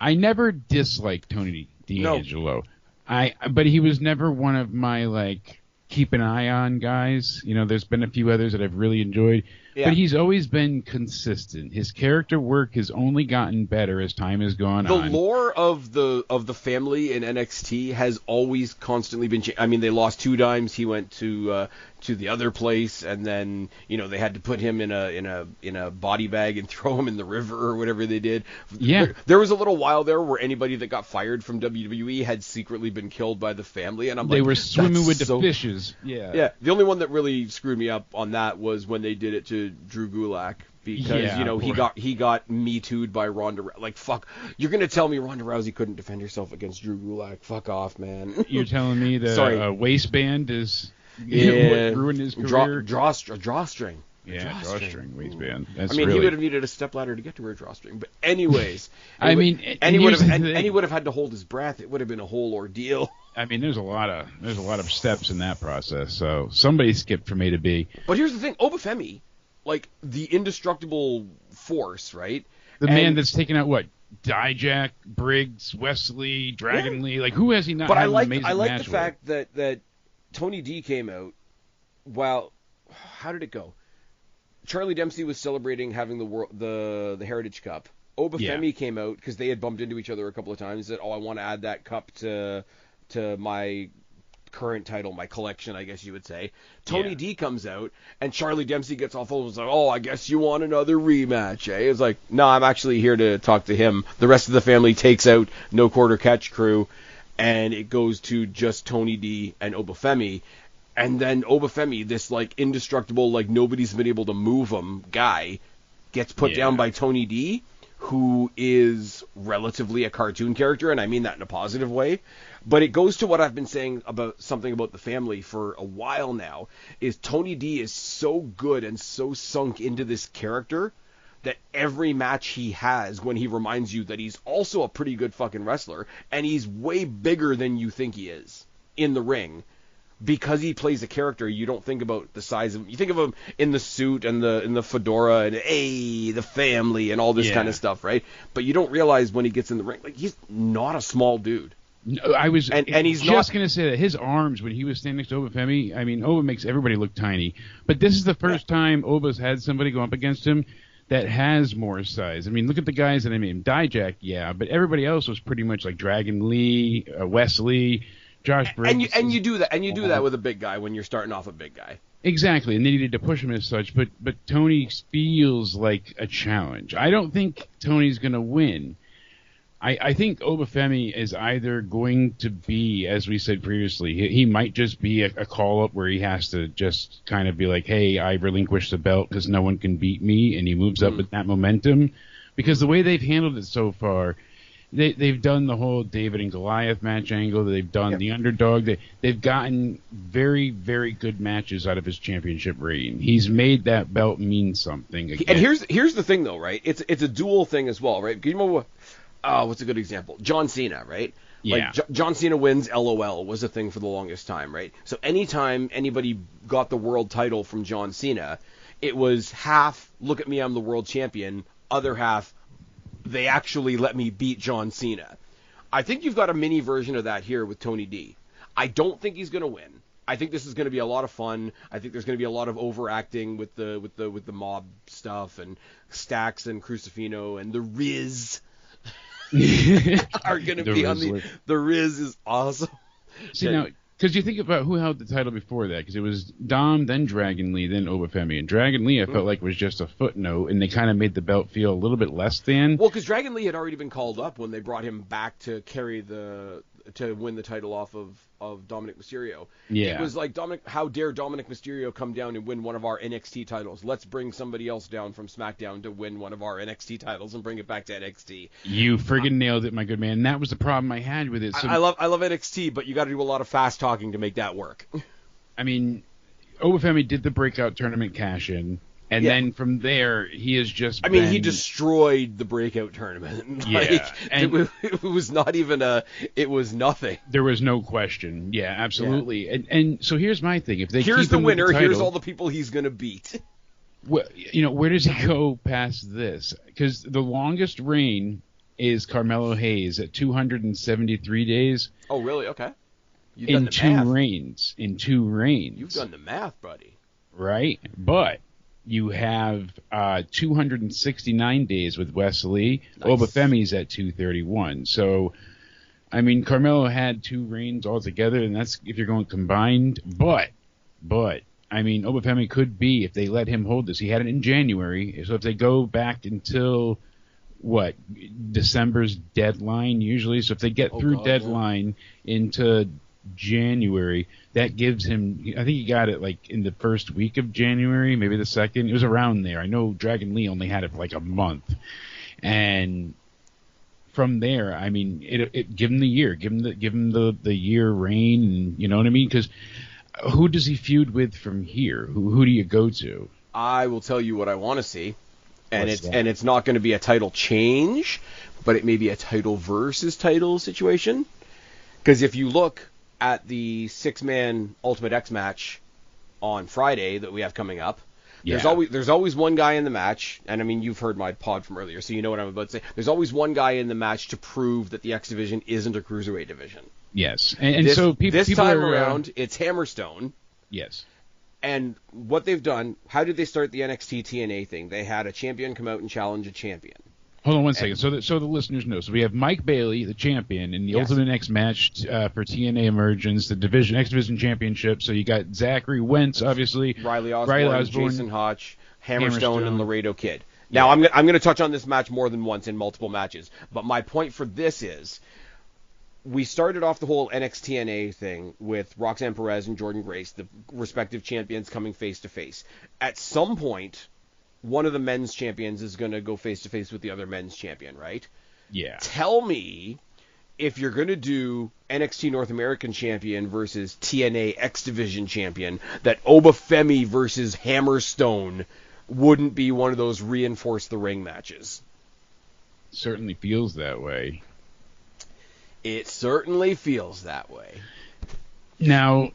I never disliked Tony D'Angelo. But he was never one of my keep an eye on guys. There's been a few others that I've really enjoyed. Yeah. But he's always been consistent. His character work has only gotten better as time has gone on. The lore of the family in NXT has always constantly been changed. I mean, they lost 2 times. He went to the other place, and then they had to put him in a body bag and throw him in the river or whatever they did. Yeah. There was a little while there where anybody that got fired from WWE had secretly been killed by the family, and they were swimming with the fishes. Yeah. Yeah. The only one that really screwed me up on that was when they did it to Drew Gulak, because he got Me Too'd by Ronda. Fuck, you're gonna tell me Ronda Rousey couldn't defend herself against Drew Gulak? Fuck off, man. You're telling me the waistband is what ruined his career? Drawstring. Yeah, drawstring waistband. He would have needed a stepladder to get to her drawstring. But anyways, he would have had to hold his breath. It would have been a whole ordeal. There's a lot of steps in that process. So somebody skipped from A to B. But here's the thing, Obafemi, the indestructible force, right? Man that's taken out what? Dijak, Briggs, Wesley, Dragon Lee. Who has he not? But I like the fact that Tony D came out. How did it go? Charlie Dempsey was celebrating having the Heritage Cup. Obafemi came out because they had bumped into each other a couple of times and said, "Oh, I want to add that cup to my current title, my collection, I guess you would say." Tony D comes out, and Charlie Dempsey gets off and was like, "Oh, I guess you want another rematch, eh?" It's like, "No, I'm actually here to talk to him." The rest of the family takes out No Quarter Catch crew, and it goes to just Tony D and Obafemi. And then Obafemi, this indestructible, nobody's been able to move him guy, gets put down by Tony D, who is relatively a cartoon character, and I mean that in a positive way. But it goes to what I've been saying about the family for a while now, is Tony D is so good and so sunk into this character that every match he has, when he reminds you that he's also a pretty good fucking wrestler, and he's way bigger than you think he is in the ring. Because he plays a character, you don't think about the size of him. You think of him in the suit and in the fedora and the family and all this kind of stuff, right? But you don't realize when he gets in the ring, he's not a small dude. No, I was and he's just going to say that his arms, when he was standing next to Obafemi, Oba makes everybody look tiny. But this is the first time Oba's had somebody go up against him that has more size. Look at the guys that I named. Dijak, but everybody else was pretty much like Dragon Lee, Wesley, Josh Briggs. And you do that with a big guy when you're starting off a big guy. Exactly, and they needed to push him as such, but Tony feels like a challenge. I don't think Tony's going to win. I think Obafemi is either going to be, as we said previously, he might just be a call-up where he has to just kind of be like, hey, I relinquished the belt because no one can beat me, and he moves up with that momentum. Because the way they've handled it so far, they've done the whole David and Goliath match angle. They've done the underdog. They've gotten very, very good matches out of his championship reign. He's made that belt mean something again. And here's the thing, though, right? It's a dual thing as well, right? You know what's a good example? John Cena, right? Yeah. Like John Cena wins, LOL was a thing for the longest time, right? So anytime anybody got the world title from John Cena, it was half, look at me, I'm the world champion, other half, they actually let me beat John Cena. I think you've got a mini version of that here with Tony D. I don't think he's going to win. I think this is going to be a lot of fun. I think there's going to be a lot of overacting with the mob stuff and Stax and Crucifino and the Riz are going to be on the. The Riz is awesome. See now, because you think about who held the title before that, because it was Dom, then Dragon Lee, then Obafemi, and Dragon Lee I felt like was just a footnote, and they kind of made the belt feel a little bit less than. Well, because Dragon Lee had already been called up when they brought him back to win the title off of Dominic Mysterio. Yeah. It was like, how dare Dominic Mysterio come down and win one of our NXT titles? Let's bring somebody else down from SmackDown to win one of our NXT titles and bring it back to NXT. You friggin' nailed it, my good man. And that was the problem I had with it. So, I love NXT, but you got to do a lot of fast talking to make that work. I mean, Obafemi did the breakout tournament cash-in. And then from there, he has just he destroyed the breakout tournament. Yeah. And it was not even it was nothing. There was no question. Yeah, absolutely. Yeah. And so here's my thing. If they here's keep the him winner, with the title, here's all the people he's going to beat. Well, where does he go past this? Because the longest reign is Carmelo Hayes at 273 days. Oh, really? Okay. In two reigns. You've done the math, buddy. Right? But you have 269 days with Wesley. Nice. Obafemi's at 231. So, I mean, Carmelo had 2 reigns altogether, and that's if you're going combined. But, I mean, Obafemi could be, if they let him hold this. He had it in January. So if they go back until, December's deadline usually. So if they get through deadline into January, that gives him, I think he got it like in the first week of January, maybe the second. It was around there. I know Dragon Lee only had it for like a month. And from there, I mean, it give him the year, give him the year reign, and you know what I mean? Because who does he feud with from here? Who do you go to? I will tell you what I want to see, and it's not going to be a title change, but it may be a title versus title situation. Because if you look at the 6-man Ultimate X match on Friday that we have coming up, there's always one guy in the match, and I mean, you've heard my pod from earlier, so you know what I'm about to say. There's always one guy in the match to prove that the X division isn't a cruiserweight division. Yes, and so people time are, around, it's Hammerstone. Yes. And what they've done, how did they start the NXT TNA thing? They had a champion come out and challenge a champion. Hold on one second, so the listeners know. So we have Mike Bailey, the champion, in the Ultimate X match for TNA Emergence, the X Division Championship. So you got Zachary Wentz, obviously, Riley Osborne, Jason Hotch, Hammerstone, and Laredo Kid. Now, I'm going to touch on this match more than once in multiple matches, but my point for this is, we started off the whole NXT-TNA thing with Roxanne Perez and Jordan Grace, the respective champions coming face-to-face. At some point, one of the men's champions is going to go face-to-face with the other men's champion, right? Yeah. Tell me, if you're going to do NXT North American champion versus TNA X Division champion, that Obafemi versus Hammerstone wouldn't be one of those reinforce the ring matches. Certainly feels that way. It certainly feels that way. Now,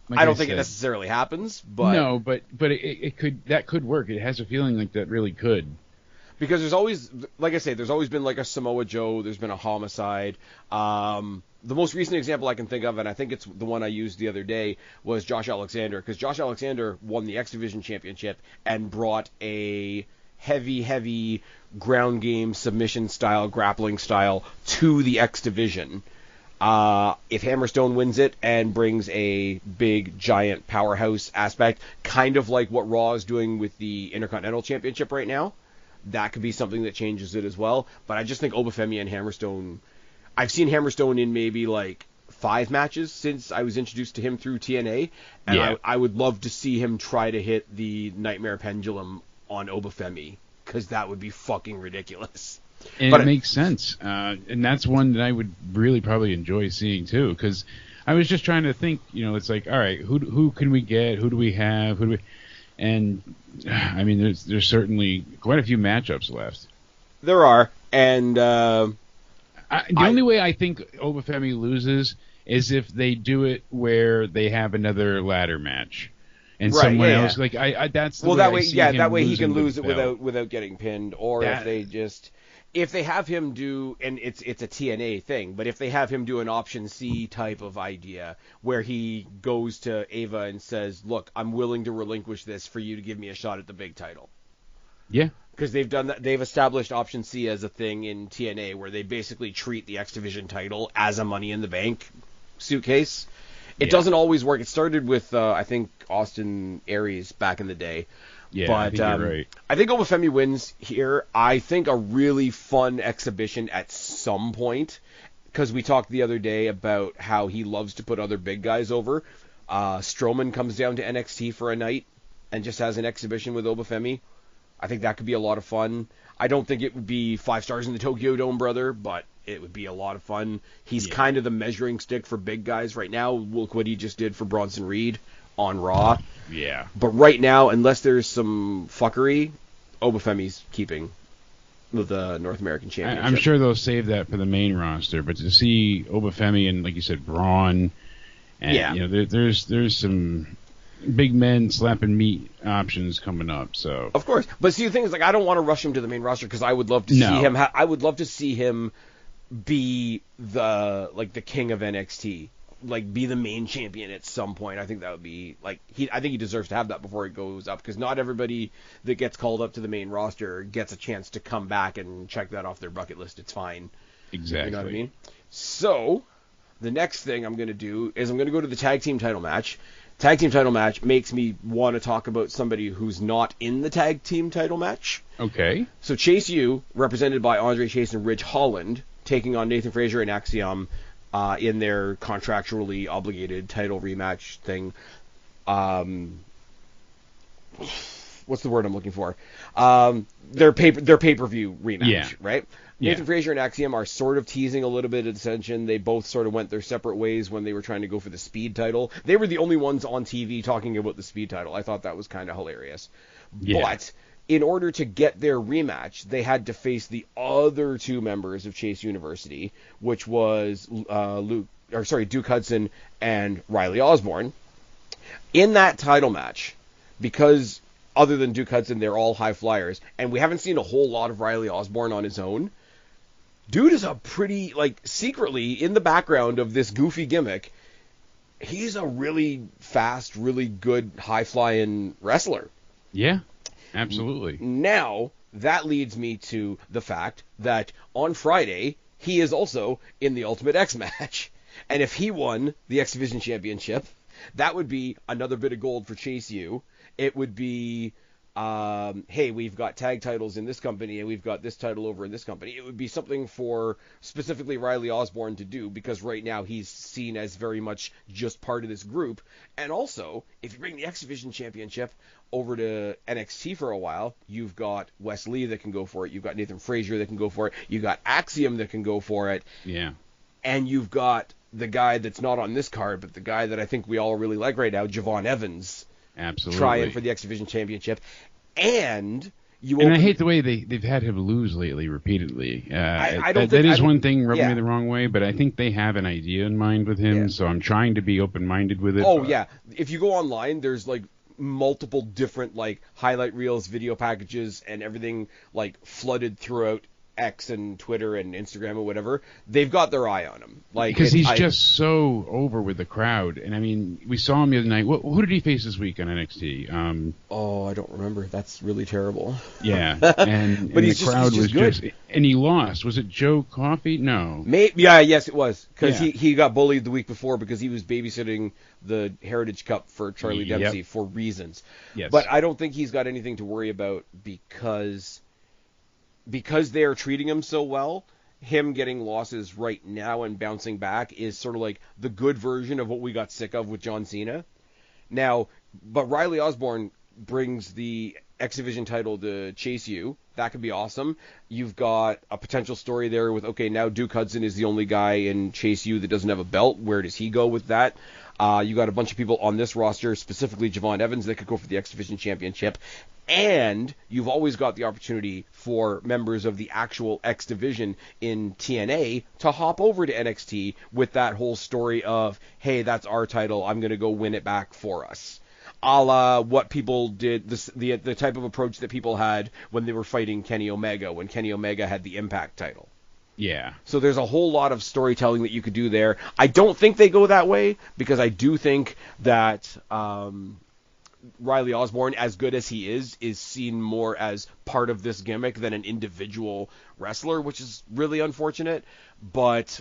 I don't think it necessarily happens, but no, but that could work. It has a feeling like that really could. Because there's always, like I say, there's always been like a Samoa Joe. There's been a Homicide. The most recent example I can think of, and I think it's the one I used the other day, was Josh Alexander. Because Josh Alexander won the X Division Championship and brought a heavy ground game submission style, grappling style to the X Division. If Hammerstone wins it and brings a big, giant powerhouse aspect, kind of like what Raw is doing with the Intercontinental Championship right now, that could be something that changes it as well. But I just think Obafemi and Hammerstone... I've seen Hammerstone in maybe like 5 matches since I was introduced to him through TNA, and I would love to see him try to hit the Nightmare Pendulum on Obafemi, because that would be fucking ridiculous. And it makes sense. And that's one that I would really probably enjoy seeing too, because I was just trying to think, it's like, all right, who can we get? Who do we have? And I mean, there's certainly quite a few matchups left. There are, and The only way I think Obafemi loses is if they do it where they have another ladder match. And someone else, like that's the way that I way, see him that way he can losing lose the it belt. without getting pinned, or if they have him do, and it's a TNA thing, but if they have him do an option C type of idea where he goes to Ava and says, "Look, I'm willing to relinquish this for you to give me a shot at the big title." Yeah. Because they've done that, they've established option C as a thing in TNA where they basically treat the X Division title as a Money in the Bank suitcase. It doesn't always work. It started with, I think, Austin Aries back in the day. Yeah, but, I think you're right. I think Obafemi wins here. I think a really fun exhibition at some point, because we talked the other day about how he loves to put other big guys over. Strowman comes down to NXT for a night and just has an exhibition with Obafemi. I think that could be a lot of fun. I don't think it would be 5 stars in the Tokyo Dome, brother, but it would be a lot of fun. He's kind of the measuring stick for big guys right now. Look what he just did for Bronson Reed on Raw. Yeah. But right now, unless there's some fuckery, Obafemi's keeping the North American Championship. I'm sure they'll save that for the main roster, but to see Obafemi and, like you said, Braun, and you know, there's some big men slapping meat options coming up. So of course, but see, the thing is, like, I don't want to rush him to the main roster because I would love to see him. I would love to see him be the king of NXT, like be the main champion at some point. I think that would be like I think he deserves to have that before he goes up, because not everybody that gets called up to the main roster gets a chance to come back and check that off their bucket list. It's fine. Exactly. You know what I mean? So the next thing I'm going to do is I'm going to go to the tag team title match. Tag team title match makes me want to talk about somebody who's not in the tag team title match. Okay. So Chase U, represented by Andre Chase and Ridge Holland, taking on Nathan Frazier and Axiom in their contractually obligated title rematch thing. What's the word I'm looking for? Their pay-per-view rematch, right? Nathan Frazier and Axiom are sort of teasing a little bit of dissension. They both sort of went their separate ways when they were trying to go for the Speed title. They were the only ones on TV talking about the Speed title. I thought that was kind of hilarious. Yeah. But in order to get their rematch, they had to face the other 2 members of Chase University, which was Duke Hudson and Riley Osborne. In that title match, because other than Duke Hudson, they're all high flyers, and we haven't seen a whole lot of Riley Osborne on his own. Dude is a pretty, secretly, in the background of this goofy gimmick, he's a really fast, really good, high-flying wrestler. Yeah, absolutely. Now, that leads me to the fact that on Friday, he is also in the Ultimate X match. And if he won the X Division Championship, that would be another bit of gold for Chase U. It would be, hey, we've got tag titles in this company and we've got this title over in this company. It would be something for specifically Riley Osborne to do, because right now he's seen as very much just part of this group. And also, if you bring the X Division Championship over to NXT for a while, you've got Wes Lee that can go for it. You've got Nathan Frazier that can go for it. You've got Axiom that can go for it. Yeah. And you've got the guy that's not on this card, but the guy that I think we all really like right now, Javon Evans. Absolutely. Trying for the X Division Championship. And I hate the way they've had him lose lately repeatedly. That is one thing rubbing me the wrong way, but I think they have an idea in mind with him, so I'm trying to be open-minded with it. Oh, yeah. If you go online, there's, multiple different, highlight reels, video packages, and everything, flooded throughout X and Twitter and Instagram or whatever. They've got their eye on him. Because he's just so over with the crowd. And, I mean, we saw him the other night. Who did he face this week on NXT? I don't remember. That's really terrible. Yeah. And, but and the crowd was good. Just... And he lost. Was it Joe Coffey? No. Yes, it was. Because he got bullied the week before because he was babysitting the Heritage Cup for Charlie Dempsey for reasons. Yes. But I don't think he's got anything to worry about because they're treating him so well. Him getting losses right now and bouncing back is sort of like the good version of what we got sick of with John Cena. Now, but Riley Osborne brings the X Division title to Chase U. That could be awesome. You've got a potential story there with, okay, now Duke Hudson is the only guy in Chase U that doesn't have a belt. Where does he go with that? You got a bunch of people on this roster, specifically Javon Evans, that could go for the X Division Championship. And you've always got the opportunity for members of the actual X Division in TNA to hop over to NXT with that whole story of, hey, that's our title, I'm going to go win it back for us. A la what people did, the type of approach that people had when they were fighting Kenny Omega, when Kenny Omega had the Impact title. Yeah. So there's a whole lot of storytelling that you could do there. I don't think they go that way, because I do think that Riley Osborne, as good as he is seen more as part of this gimmick than an individual wrestler, which is really unfortunate. But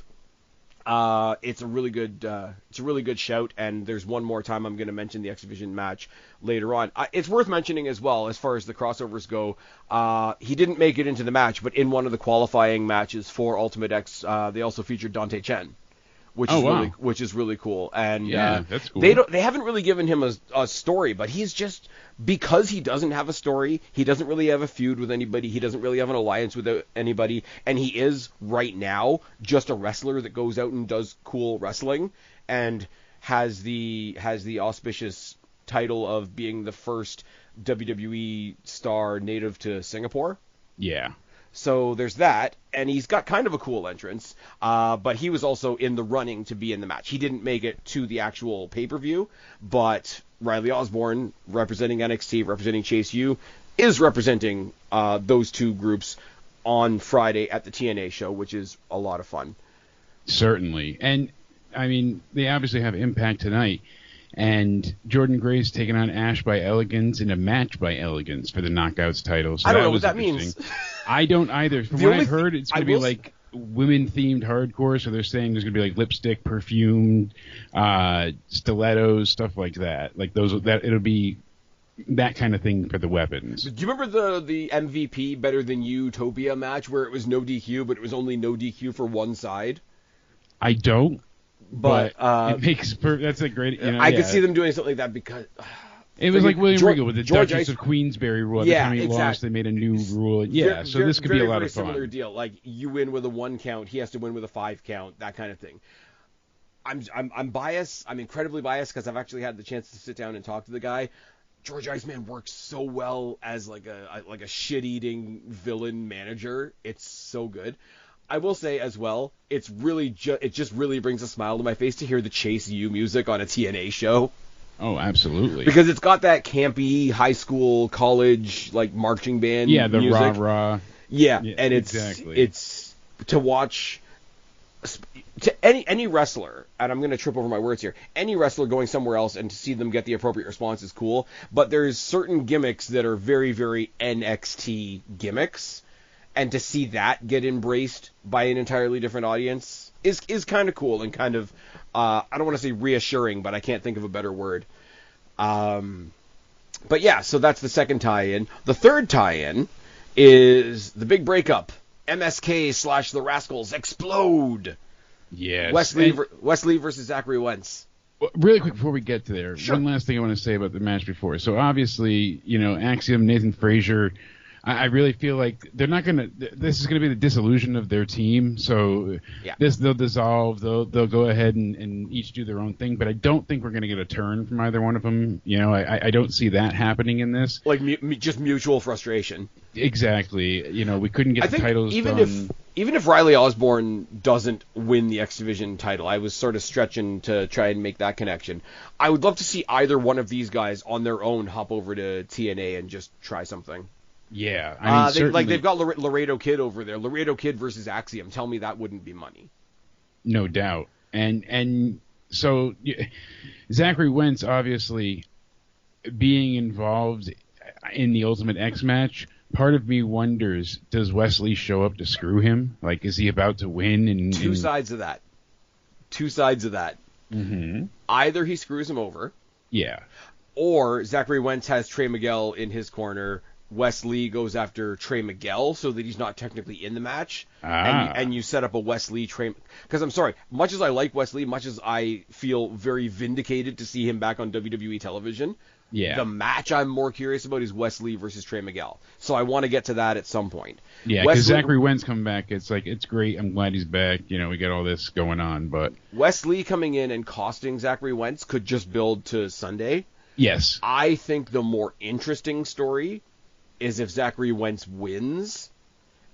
it's a really good shout, and there's one more time I'm going to mention the X Division match later on. It's worth mentioning as well, as far as the crossovers go. He didn't make it into the match, but in one of the qualifying matches for Ultimate X, they also featured Dante Chen, which is really cool. And that's cool. They haven't really given him a story, but he's just, because he doesn't have a story, he doesn't really have a feud with anybody, he doesn't really have an alliance with anybody, and he is right now just a wrestler that goes out and does cool wrestling and has the auspicious title of being the first WWE star native to Singapore. Yeah. So there's that, and he's got kind of a cool entrance, but he was also in the running to be in the match. He didn't make it to the actual pay-per-view, but Riley Osborne, representing NXT, representing Chase U, is representing those two groups on Friday at the TNA show, which is a lot of fun. Certainly. And, I mean, they obviously have Impact tonight. And Jordan Grace taking on Ash by Elegance in a match by Elegance for the Knockouts title. So I don't know what that means. I don't either. From what I've heard, it's going to be like women-themed hardcore. So they're saying there's going to be like lipstick, perfume, stilettos, stuff like that. Like those, that it'll be that kind of thing for the weapons. Do you remember the MVP Better Than You Utopia match where it was no DQ, but it was only no DQ for one side? I don't. But it makes that's a great. I could see them doing something like that, because it was like William Regal with the George Duchess of Queensberry rule. Yeah, the time he lost, they made a new rule. Yeah, so this could be a lot of fun. Similar deal. Like, you win with a 1 count, he has to win with a 5 count, that kind of thing. I'm biased. I'm incredibly biased, because I've actually had the chance to sit down and talk to the guy. George Iceman works so well as like a shit-eating villain manager. It's so good. I will say as well, it's really it just really brings a smile to my face to hear the Chase U music on a TNA show. Oh, absolutely. Because it's got that campy high school, college, like music. The rah-rah. Yeah, and exactly. It's to watch to any wrestler, and I'm going to trip over my words here, any wrestler going somewhere else and to see them get the appropriate response is cool, but there's certain gimmicks that are very, very NXT gimmicks. And to see that get embraced by an entirely different audience is kind of cool and kind of, I don't want to say reassuring, but I can't think of a better word. But yeah, so that's the second tie-in. The third tie-in is the big breakup. MSK / the Rascals explode. Yes. Wesley versus Zachary Wentz. Well, really quick before we get to there, sure. One last thing I want to say about the match before. So obviously, Axiom, Nathan Frazier, I really feel like they're not going to. This is going to be the dissolution of their team. So they'll dissolve. They'll go ahead and each do their own thing. But I don't think we're going to get a turn from either one of them. I don't see that happening in this. Like just mutual frustration. Exactly. We couldn't get the titles done. Even if Riley Osborne doesn't win the X Division title, I was sort of stretching to try and make that connection. I would love to see either one of these guys on their own hop over to TNA and just try something. Yeah, I mean, they've got Laredo Kid over there. Laredo Kid versus Axiom. Tell me that wouldn't be money. No doubt. And so Zachary Wentz obviously being involved in the Ultimate X match. Part of me wonders: does Wesley show up to screw him? Like, is he about to win? Two sides of that. Mm-hmm. Either he screws him over. Yeah. Or Zachary Wentz has Trey Miguel in his corner. Wesley goes after Trey Miguel so that he's not technically in the match. And you set up a Wesley Trey. Because I'm sorry, much as I like Wesley, much as I feel very vindicated to see him back on WWE television, Yeah. The match I'm more curious about is Wes Lee versus Trey Miguel. So I want to get to that at some point. Yeah, because Zachary Wentz coming back, it's like, it's great. I'm glad he's back. You know, we got all this going on, but Wes Lee coming in and costing Zachary Wentz could just build to Sunday. Yes. I think the more interesting story is if Zachary Wentz wins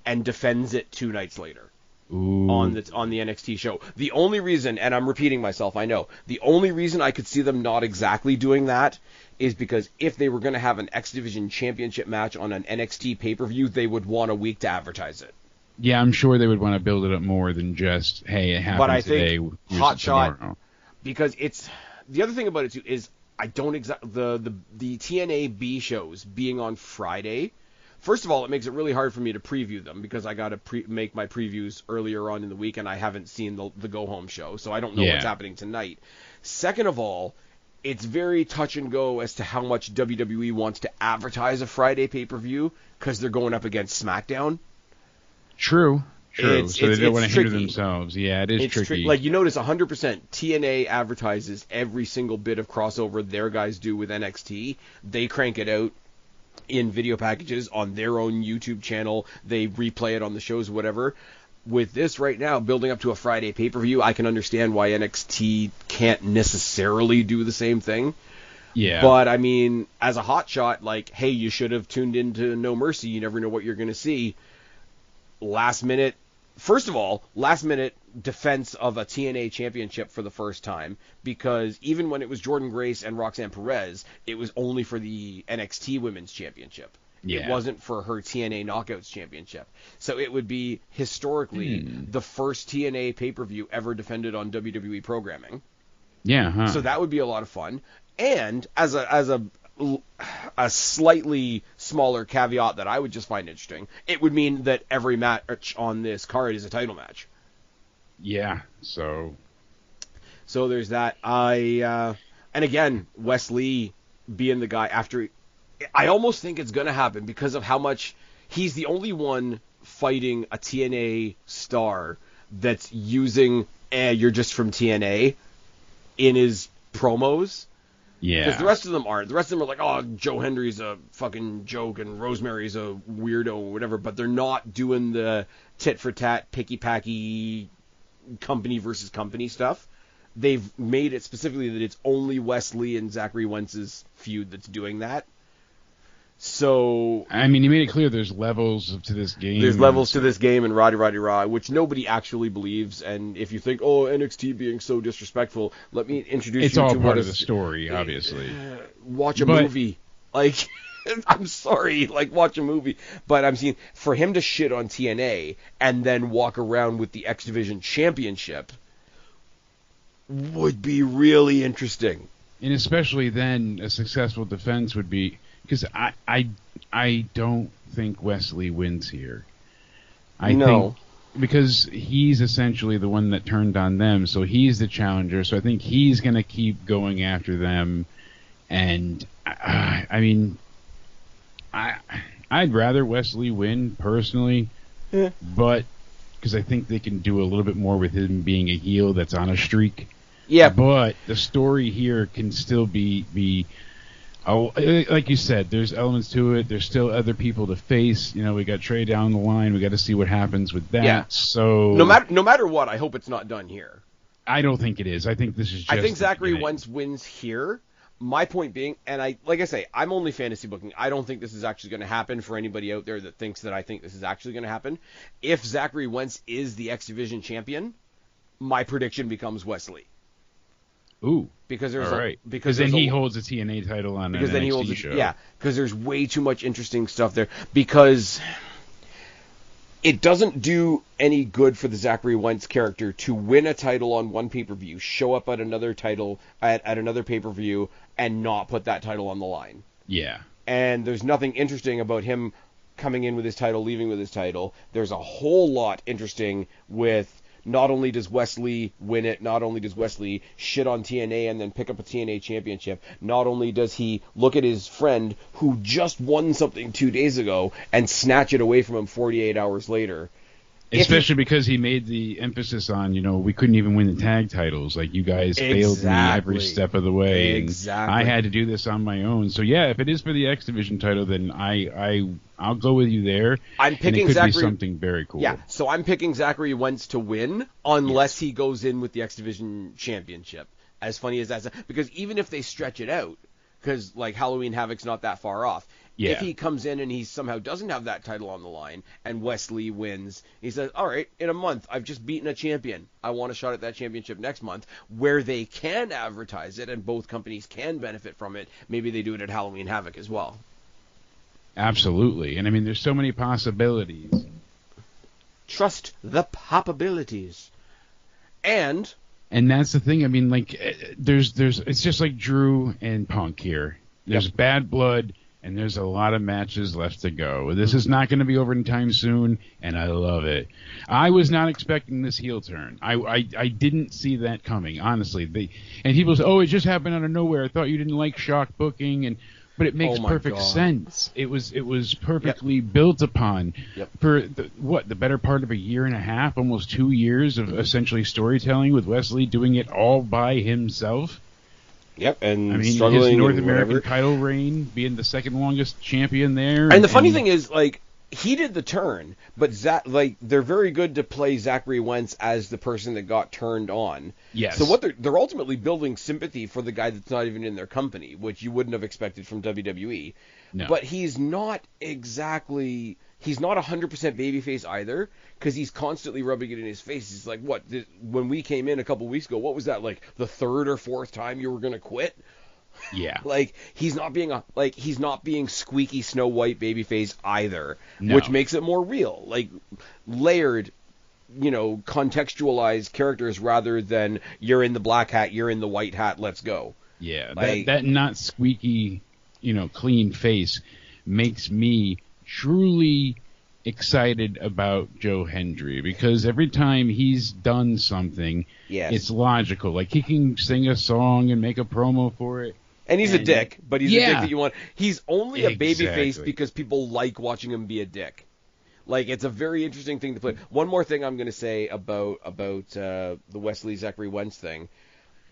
and defends it 2 nights later. Ooh. On the NXT show. The only reason, and I'm repeating myself, I know, the only reason I could see them not exactly doing that is because if they were going to have an X Division Championship match on an NXT pay-per-view, they would want a week to advertise it. Yeah, I'm sure they would want to build it up more than just, hey, it happened but I today. Think Hot Shot, because it's the other thing about it too is I don't exactly the TNA B shows being on Friday. First of all, it makes it really hard for me to preview them because I got to make my previews earlier on in the week, and I haven't seen the Go Home show, so I don't know what's happening tonight. Second of all, it's very touch and go as to how much WWE wants to advertise a Friday pay-per-view because they're going up against SmackDown. True. So they don't want to hinder tricky. themselves. Yeah, it's tricky. Like, you notice 100% TNA advertises every single bit of crossover their guys do with NXT. They crank it out in video packages on their own YouTube channel. They replay it on the shows, whatever. With this right now, building up to a Friday pay-per-view, I can understand why NXT can't necessarily do the same thing. Yeah. But, I mean, as a hot shot, like, hey, you should have tuned into No Mercy. You never know what you're going to see. Last minute defense of a TNA championship for the first time, because even when it was Jordan Grace and Roxanne Perez, it was only for the NXT Women's Championship. Yeah. It wasn't for her TNA Knockouts Championship. So it would be historically the first TNA pay-per-view ever defended on WWE programming. Yeah. Huh. So that would be a lot of fun. And as a slightly smaller caveat that I would just find interesting, it would mean that every match on this card is a title match. Yeah, so there's that. And again, Wes Lee being the guy after, I almost think it's going to happen because of how much he's the only one fighting a TNA star that's using you're just from TNA in his promos. Yeah. Because the rest of them aren't. The rest of them are like, oh, Joe Hendry's a fucking joke and Rosemary's a weirdo or whatever, but they're not doing the tit-for-tat, picky-packy company versus company stuff. They've made it specifically that it's only Wes Lee and Zachary Wentz's feud that's doing that. So, I mean, you made it clear there's levels to this game. There's levels to this game and Roddy Roddy Raw, which nobody actually believes. And if you think, oh, NXT being so disrespectful, let me introduce it's you to all part of the story, obviously. Watch a movie. Like, I'm sorry, like, watch a movie. But I'm seeing, for him to shit on TNA and then walk around with the X Division Championship would be really interesting. And especially then, a successful defense would be, because I don't think Wes Lee wins here. I think because he's essentially the one that turned on them, so he's the challenger. So I think he's going to keep going after them. And I mean, I'd rather Wes Lee win personally, but because I think they can do a little bit more with him being a heel that's on a streak. Yeah, but the story here can still be. Oh, like you said, there's elements to it. There's still other people to face. You know, we got Trey down the line. We got to see what happens with that. Yeah. So no matter what, I hope it's not done here. I don't think it is. I think this is just. I think Zachary Wentz wins here. My point being, and like I say, I'm only fantasy booking. I don't think this is actually going to happen for anybody out there that thinks that I think this is actually going to happen. If Zachary Wentz is the X Division champion, my prediction becomes Wes Lee. Ooh, because there's because then he holds a TNA title on an NXT show. Yeah, because there's way too much interesting stuff there. Because it doesn't do any good for the Zachary Wentz character to win a title on one pay-per-view, show up at another title at another pay-per-view, and not put that title on the line. Yeah. And there's nothing interesting about him coming in with his title, leaving with his title. There's a whole lot interesting with. Not only does Wes Lee win it, not only does Wes Lee shit on TNA and then pick up a TNA championship, not only does he look at his friend who just won something 2 days ago and snatch it away from him 48 hours later. Especially because he made the emphasis on, we couldn't even win the tag titles. Like, you guys failed me every step of the way. Exactly. And I had to do this on my own. So, yeah, if it is for the X Division title, then I'll go with you there. I'm picking and it could Zachary, be something very cool. Yeah, so I'm picking Zachary Wentz to win unless he goes in with the X Division championship. As funny as that is. Because even if they stretch it out, because, like, Halloween Havoc's not that far off, if he comes in and he somehow doesn't have that title on the line and Wesley wins, he says, all right, in a month, I've just beaten a champion. I want a shot at that championship next month, where they can advertise it and both companies can benefit from it. Maybe they do it at Halloween Havoc as well. Absolutely. And, I mean, there's so many possibilities. Trust the possibilities. And that's the thing. I mean, like, there's it's just like Drew and Punk here. There's bad blood. And there's a lot of matches left to go. This is not going to be over anytime soon, and I love it. I was not expecting this heel turn. I didn't see that coming, honestly. And people say, it just happened out of nowhere. I thought you didn't like shock booking, but it makes perfect sense. It was perfectly built upon for the better part of a year and a half, almost 2 years of essentially storytelling with Wesley doing it all by himself. Yep, and I mean, struggling his North American title reign, being the second longest champion there. And the funny thing is, like, he did the turn, but they're very good to play Zachary Wentz as the person that got turned on. Yes. So what they're ultimately building sympathy for the guy that's not even in their company, which you wouldn't have expected from WWE. No. But he's not 100% babyface either, because he's constantly rubbing it in his face. He's like, when we came in a couple weeks ago, what was that, like the third or fourth time you were going to quit? Yeah. Like, he's not being squeaky Snow White babyface either, which makes it more real. Like, layered, contextualized characters rather than you're in the black hat, you're in the white hat, let's go. Yeah, that not squeaky, clean face makes me truly excited about Joe Hendry, because every time he's done something, it's logical. Like, he can sing a song and make a promo for it. And he's a dick, but he's a dick that you want. He's only a babyface because people like watching him be a dick. Like, it's a very interesting thing to play. One more thing I'm going to say about the Wesley Zachary Wentz thing.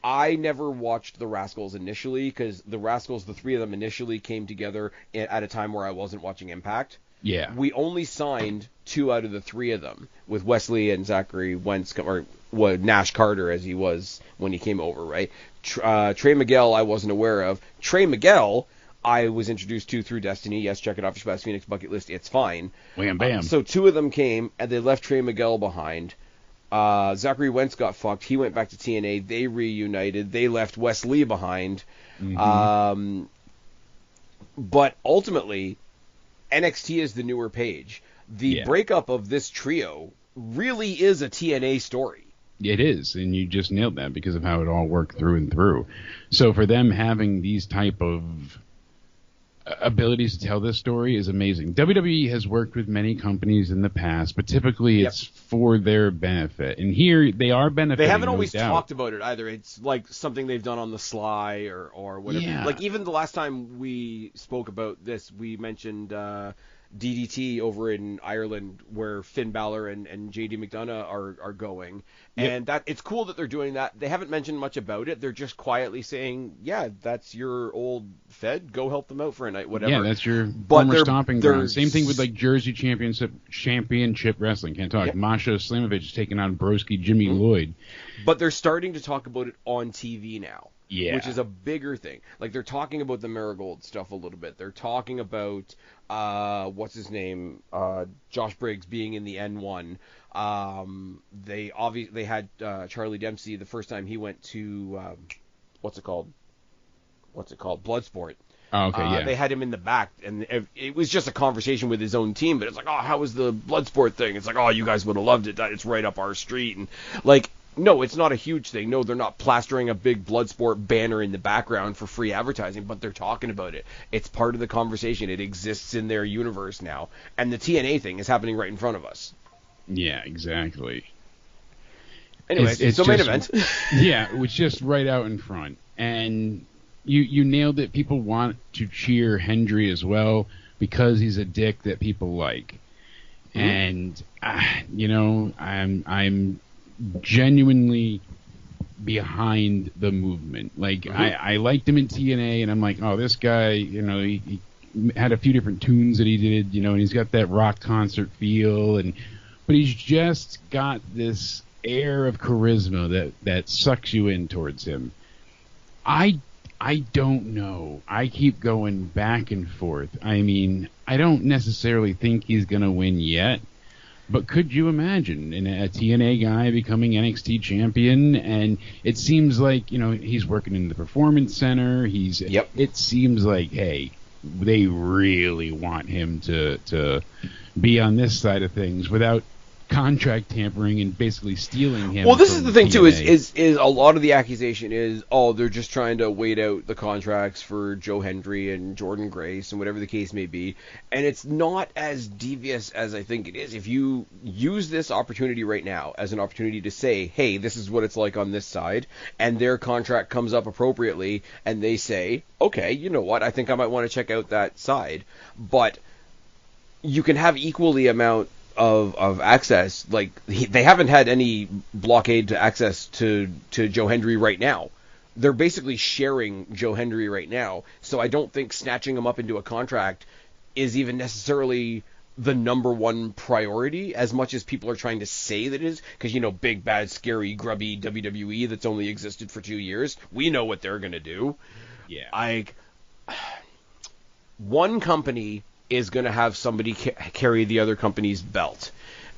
I never watched the Rascals initially, because the Rascals, the three of them initially came together at a time where I wasn't watching Impact. Yeah. We only signed 2 out of the 3 of them, with Wesley and Zachary Wentz, or Nash Carter as he was when he came over, right? Trey Miguel I wasn't aware of. Trey Miguel I was introduced to through Destiny. Yes, check it off your Spaz Phoenix bucket list. It's fine. Wham bam. So 2 of them came, and they left Trey Miguel behind. Zachary Wentz got fucked. He went back to TNA. They reunited. They left Wes Lee behind. Mm-hmm. But ultimately, NXT is the newer page. The breakup of this trio really is a TNA story. It is, and you just nailed that because of how it all worked through and through. So for them having these type of abilities to tell this story is amazing. WWE has worked with many companies in the past, but typically it's for their benefit. And here they are benefiting. They haven't always talked about it either. It's like something they've done on the sly or whatever. Yeah. Like, even the last time we spoke about this, we mentioned DDT over in Ireland, where Finn Balor and JD McDonough are going. And that it's cool that they're doing that. They haven't mentioned much about it. They're just quietly saying, yeah, that's your old Fed. Go help them out for a night, whatever. Yeah, that's your former stomping ground. Same thing with, like, Jersey Championship Wrestling. Can't talk. Yeah. Masha Slamovich is taking on Broski Jimmy Lloyd. But they're starting to talk about it on TV now. Yeah. Which is a bigger thing. Like, they're talking about the Marigold stuff a little bit. They're talking about, what's his name, Josh Briggs being in the N1. They had Charlie Dempsey the first time he went to, what's it called? Bloodsport. Oh, okay, yeah. They had him in the back, and it was just a conversation with his own team, but it's like, oh, how was the Bloodsport thing? It's like, oh, you guys would have loved it. It's right up our street. And, like, no, it's not a huge thing. No, they're not plastering a big Bloodsport banner in the background for free advertising, but they're talking about it. It's part of the conversation. It exists in their universe now. And the TNA thing is happening right in front of us. Yeah, exactly. Anyway, it's so main event. Yeah, it was just right out in front. And you nailed it. People want to cheer Hendry as well because he's a dick that people like. and I'm genuinely behind the movement. Like I liked him in TNA, and I'm like, oh, this guy, he had a few different tunes that he did, and he's got that rock concert feel, but he's just got this air of charisma that sucks you in towards him. I don't know. I keep going back and forth. I mean, I don't necessarily think he's going to win yet, but could you imagine a TNA guy becoming NXT champion? And it seems like, he's working in the Performance Center. It seems like, hey, they really want him to be on this side of things without contract tampering and basically stealing him. Well, this is the thing too, is a lot of the accusation is, they're just trying to wait out the contracts for Joe Hendry and Jordan Grace and whatever the case may be, and it's not as devious as I think it is. If you use this opportunity right now as an opportunity to say, hey, this is what it's like on this side, and their contract comes up appropriately, and they say, okay, you know what, I think I might want to check out that side, but you can have equally amount of access. Like, they haven't had any blockade to access to Joe Hendry right now. They're basically sharing Joe Hendry right now, so I don't think snatching him up into a contract is even necessarily the number one priority as much as people are trying to say that it is, because big, bad, scary, grubby WWE that's only existed for 2 years, we know what they're gonna do. One company is going to have somebody carry the other company's belt.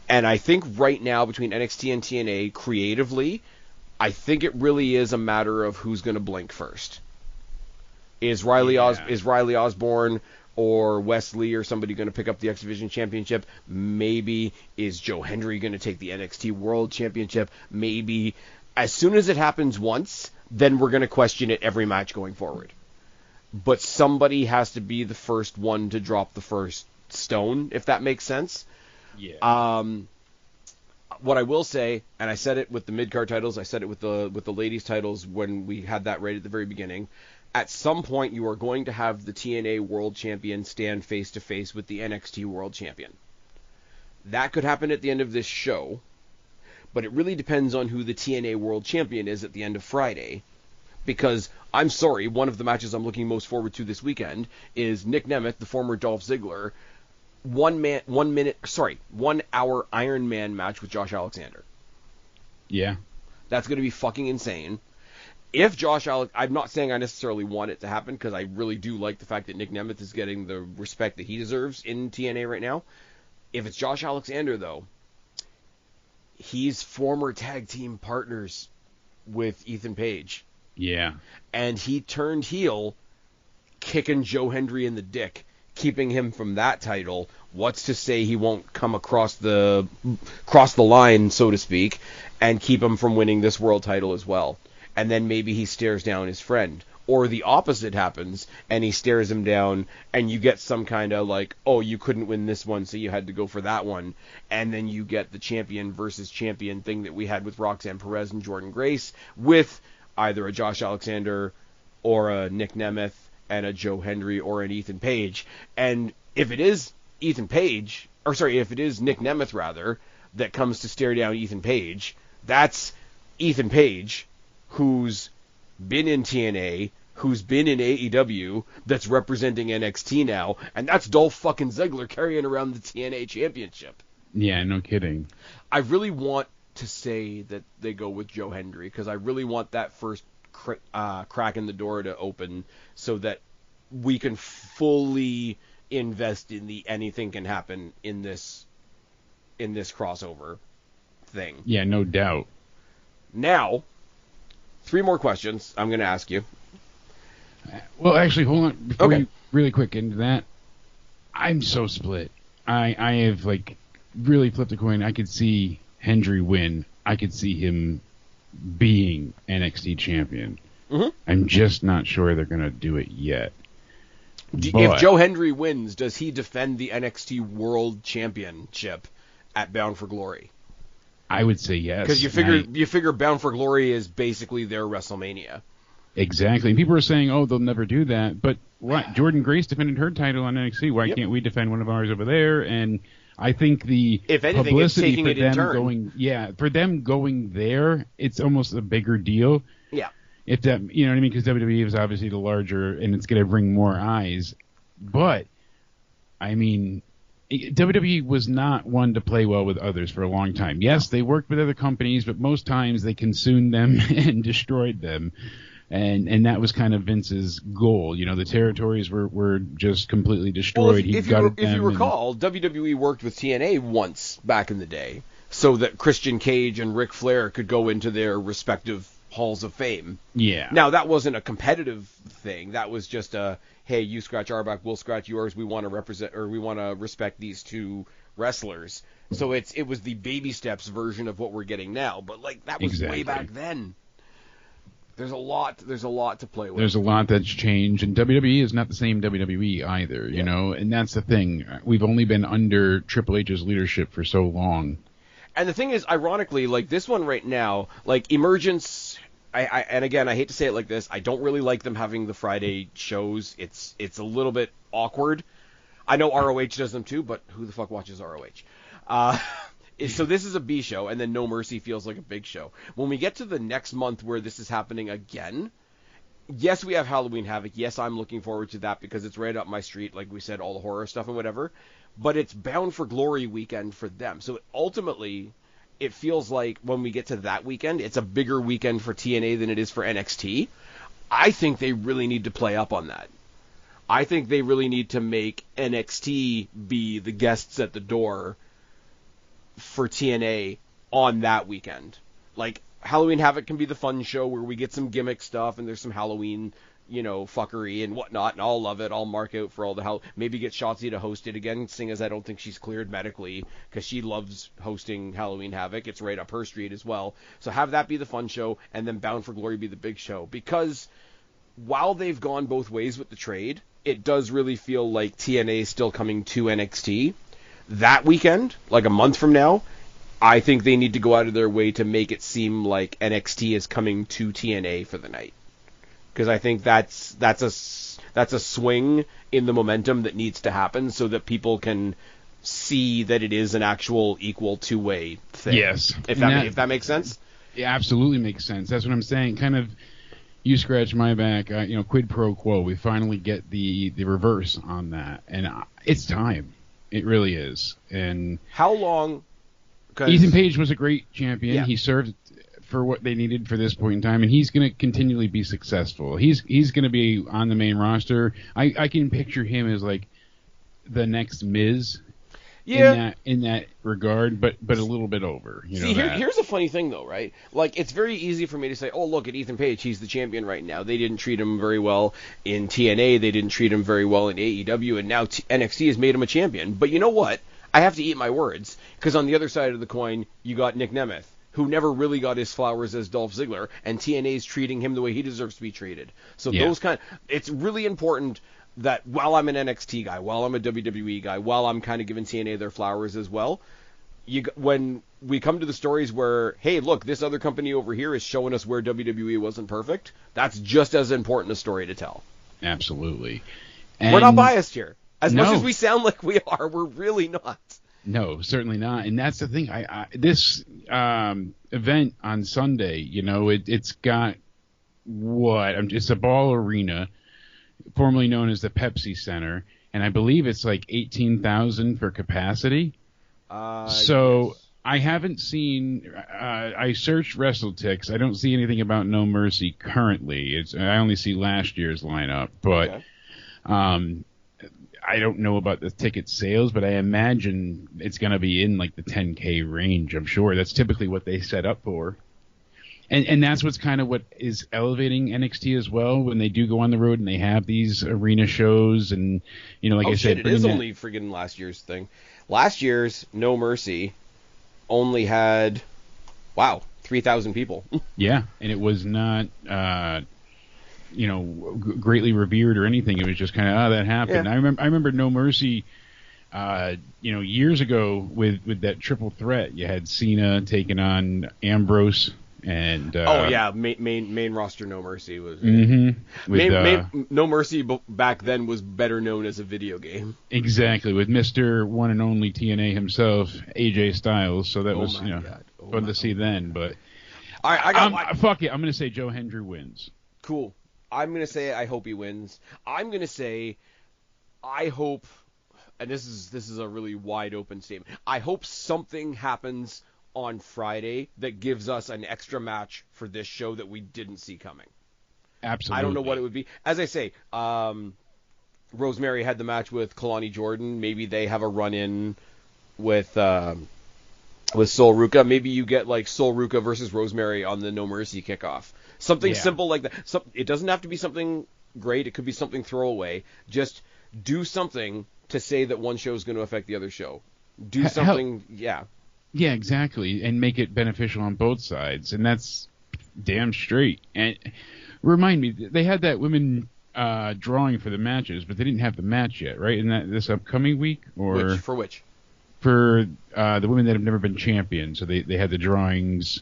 And I think right now, between NXT and TNA, creatively, I think it really is a matter of who's going to blink first. Is Riley Osborne or Wesley or somebody going to pick up the X Division Championship? Maybe. Is Joe Hendry going to take the NXT World Championship? Maybe. As soon as it happens once, then we're going to question it every match going forward. But somebody has to be the first one to drop the first stone, if that makes sense. Yeah. What I will say, and I said it with the mid-card titles, I said it with the ladies' titles when we had that right at the very beginning, at some point you are going to have the TNA World Champion stand face-to-face with the NXT World Champion. That could happen at the end of this show, but it really depends on who the TNA World Champion is at the end of Friday. Because, I'm sorry, one of the matches I'm looking most forward to this weekend is Nick Nemeth, the former Dolph Ziggler, 1 hour Iron Man match with Josh Alexander. Yeah. That's going to be fucking insane. If I'm not saying I necessarily want it to happen, because I really do like the fact that Nick Nemeth is getting the respect that he deserves in TNA right now. If it's Josh Alexander, though, he's former tag team partners with Ethan Page. Yeah. And he turned heel, kicking Joe Hendry in the dick, keeping him from that title. What's to say he won't come across the line, so to speak, and keep him from winning this world title as well? And then maybe he stares down his friend. Or the opposite happens, and he stares him down, and you get some kind of like, oh, you couldn't win this one, so you had to go for that one. And then you get the champion versus champion thing that we had with Roxanne Perez and Jordan Grace, with either a Josh Alexander or a Nick Nemeth and a Joe Hendry or an Ethan Page. And if it is if it is Nick Nemeth, rather, that comes to stare down Ethan Page, that's Ethan Page, who's been in TNA, who's been in AEW, that's representing NXT now, and that's Dolph fucking Ziggler carrying around the TNA Championship. Yeah, no kidding. I really want to say that they go with Joe Hendry, because I really want that first crack in the door to open so that we can fully invest in the anything can happen in this crossover thing. Yeah, no doubt. Now, 3 more questions I'm going to ask you. Well, actually, hold on. Before you really quick into that, I'm so split. I have, really flipped a coin. I could see Hendry win. I could see him being NXT champion. Mm-hmm. I'm just not sure they're going to do it yet. If Joe Hendry wins, does he defend the NXT World Championship at Bound for Glory? I would say yes. Because you figure Bound for Glory is basically their WrestleMania. Exactly. And people are saying, oh, they'll never do that. But what? Jordan Grace defended her title on NXT. Why can't we defend one of ours over there? And I think the if anything, publicity it's taking for it in them turn. for them going there, it's almost a bigger deal. Yeah. If that, you know what I mean? Because WWE is obviously the larger, and it's going to bring more eyes. But I mean, WWE was not one to play well with others for a long time. Yes, they worked with other companies, but most times they consumed them and destroyed them. And that was kind of Vince's goal. You know, the territories were just completely destroyed. Well, if you recall, WWE worked with TNA once back in the day so that Christian Cage and Ric Flair could go into their respective halls of fame. Yeah. Now, that wasn't a competitive thing. That was just a, hey, you scratch our back, we'll scratch yours. We want to represent, or we want to respect these two wrestlers. So it was the baby steps version of what we're getting now. But like that was way back then. There's a lot to play with. There's a lot that's changed, and WWE is not the same WWE either, you know, and that's the thing. We've only been under Triple H's leadership for so long. And the thing is, ironically, like this one right now, like Emergence, and again, I hate to say it like this, I don't really like them having the Friday shows. It's a little bit awkward. I know ROH does them too, but who the fuck watches ROH? So this is a B show, and then No Mercy feels like a big show. When we get to the next month where this is happening again, yes, we have Halloween Havoc. Yes, I'm looking forward to that because it's right up my street, like we said, all the horror stuff and whatever. But it's Bound for Glory weekend for them. So ultimately, it feels like when we get to that weekend, it's a bigger weekend for TNA than it is for NXT. I think they really need to play up on that. I think they really need to make NXT be the guests at the door for TNA on that weekend. Like, Halloween Havoc can be the fun show where we get some gimmick stuff and there's some Halloween, fuckery and whatnot, and I'll love it. I'll mark out for all the maybe get Shotzi to host it again, seeing as I don't think she's cleared medically, because she loves hosting Halloween Havoc. It's right up her street as well. So have that be the fun show, and then Bound for Glory be the big show. Because while they've gone both ways with the trade, it does really feel like TNA is still coming to NXT. That weekend, like a month from now, I think they need to go out of their way to make it seem like NXT is coming to TNA for the night. Because I think that's a swing in the momentum that needs to happen so that people can see that it is an actual equal two-way thing. Yes. If that makes sense? It absolutely makes sense. That's what I'm saying. Kind of, you scratch my back, quid pro quo. We finally get the reverse on that. And it's time. It really is. And how long? Ethan Page was a great champion. Yeah. He served for what they needed for this point in time, and he's going to continually be successful. He's going to be on the main roster. I can picture him as like the next Miz. Yeah. In that regard, but a little bit over. Here's a funny thing, though, right? Like, it's very easy for me to say, oh, look at Ethan Page. He's the champion right now. They didn't treat him very well in TNA. They didn't treat him very well in AEW, and now NXT has made him a champion. But you know what? I have to eat my words, because on the other side of the coin, you got Nick Nemeth, who never really got his flowers as Dolph Ziggler, and TNA's treating him the way he deserves to be treated. So it's really important that while I'm an NXT guy, while I'm a WWE guy, while I'm kind of giving TNA their flowers as well, when we come to the stories where, hey, look, this other company over here is showing us where WWE wasn't perfect, that's just as important a story to tell. Absolutely. We're not biased here. As much as we sound like we are, we're really not. No, certainly not. And that's the thing. This event on Sunday, it's got it's a Ball Arena, formerly known as the Pepsi Center, and I believe it's like 18,000 for capacity. So yes. I haven't seen. I searched WrestleTix. I don't see anything about No Mercy currently. I only see last year's lineup, but I don't know about the ticket sales, but I imagine it's going to be in like the 10K range. I'm sure that's typically what they set up for. And that's what's kind of what is elevating NXT as well when they do go on the road and they have these arena shows and, like I said. It is only friggin' last year's thing. Last year's No Mercy only had, 3,000 people. Yeah, and it was not, greatly revered or anything. It was just kind of, that happened. Yeah. I remember No Mercy, years ago with that triple threat. You had Cena taking on Ambrose And main roster No Mercy was No Mercy back then was better known as a video game. Exactly, with Mr. One and Only TNA himself, AJ Styles. So that was fun to see then. But fuck it, I'm gonna say Joe Hendry wins. Cool. I'm gonna say I hope he wins. I'm gonna say I hope, and this is a really wide open statement. I hope something happens on Friday that gives us an extra match for this show that we didn't see coming. Absolutely. I don't know what it would be. As I say, Rosemary had the match with Kalani Jordan. Maybe they have a run-in with Sol Ruka. Maybe you get like Sol Ruka versus Rosemary on the No Mercy kickoff. Something simple like that. It doesn't have to be something great. It could be something throwaway. Just do something to say that one show is going to affect the other show. Do something, Yeah, exactly, and make it beneficial on both sides, and that's damn straight. And remind me, they had that women drawing for the matches, but they didn't have the match yet, right? In this upcoming week, or for which? For the women that have never been champions, so they had the drawings.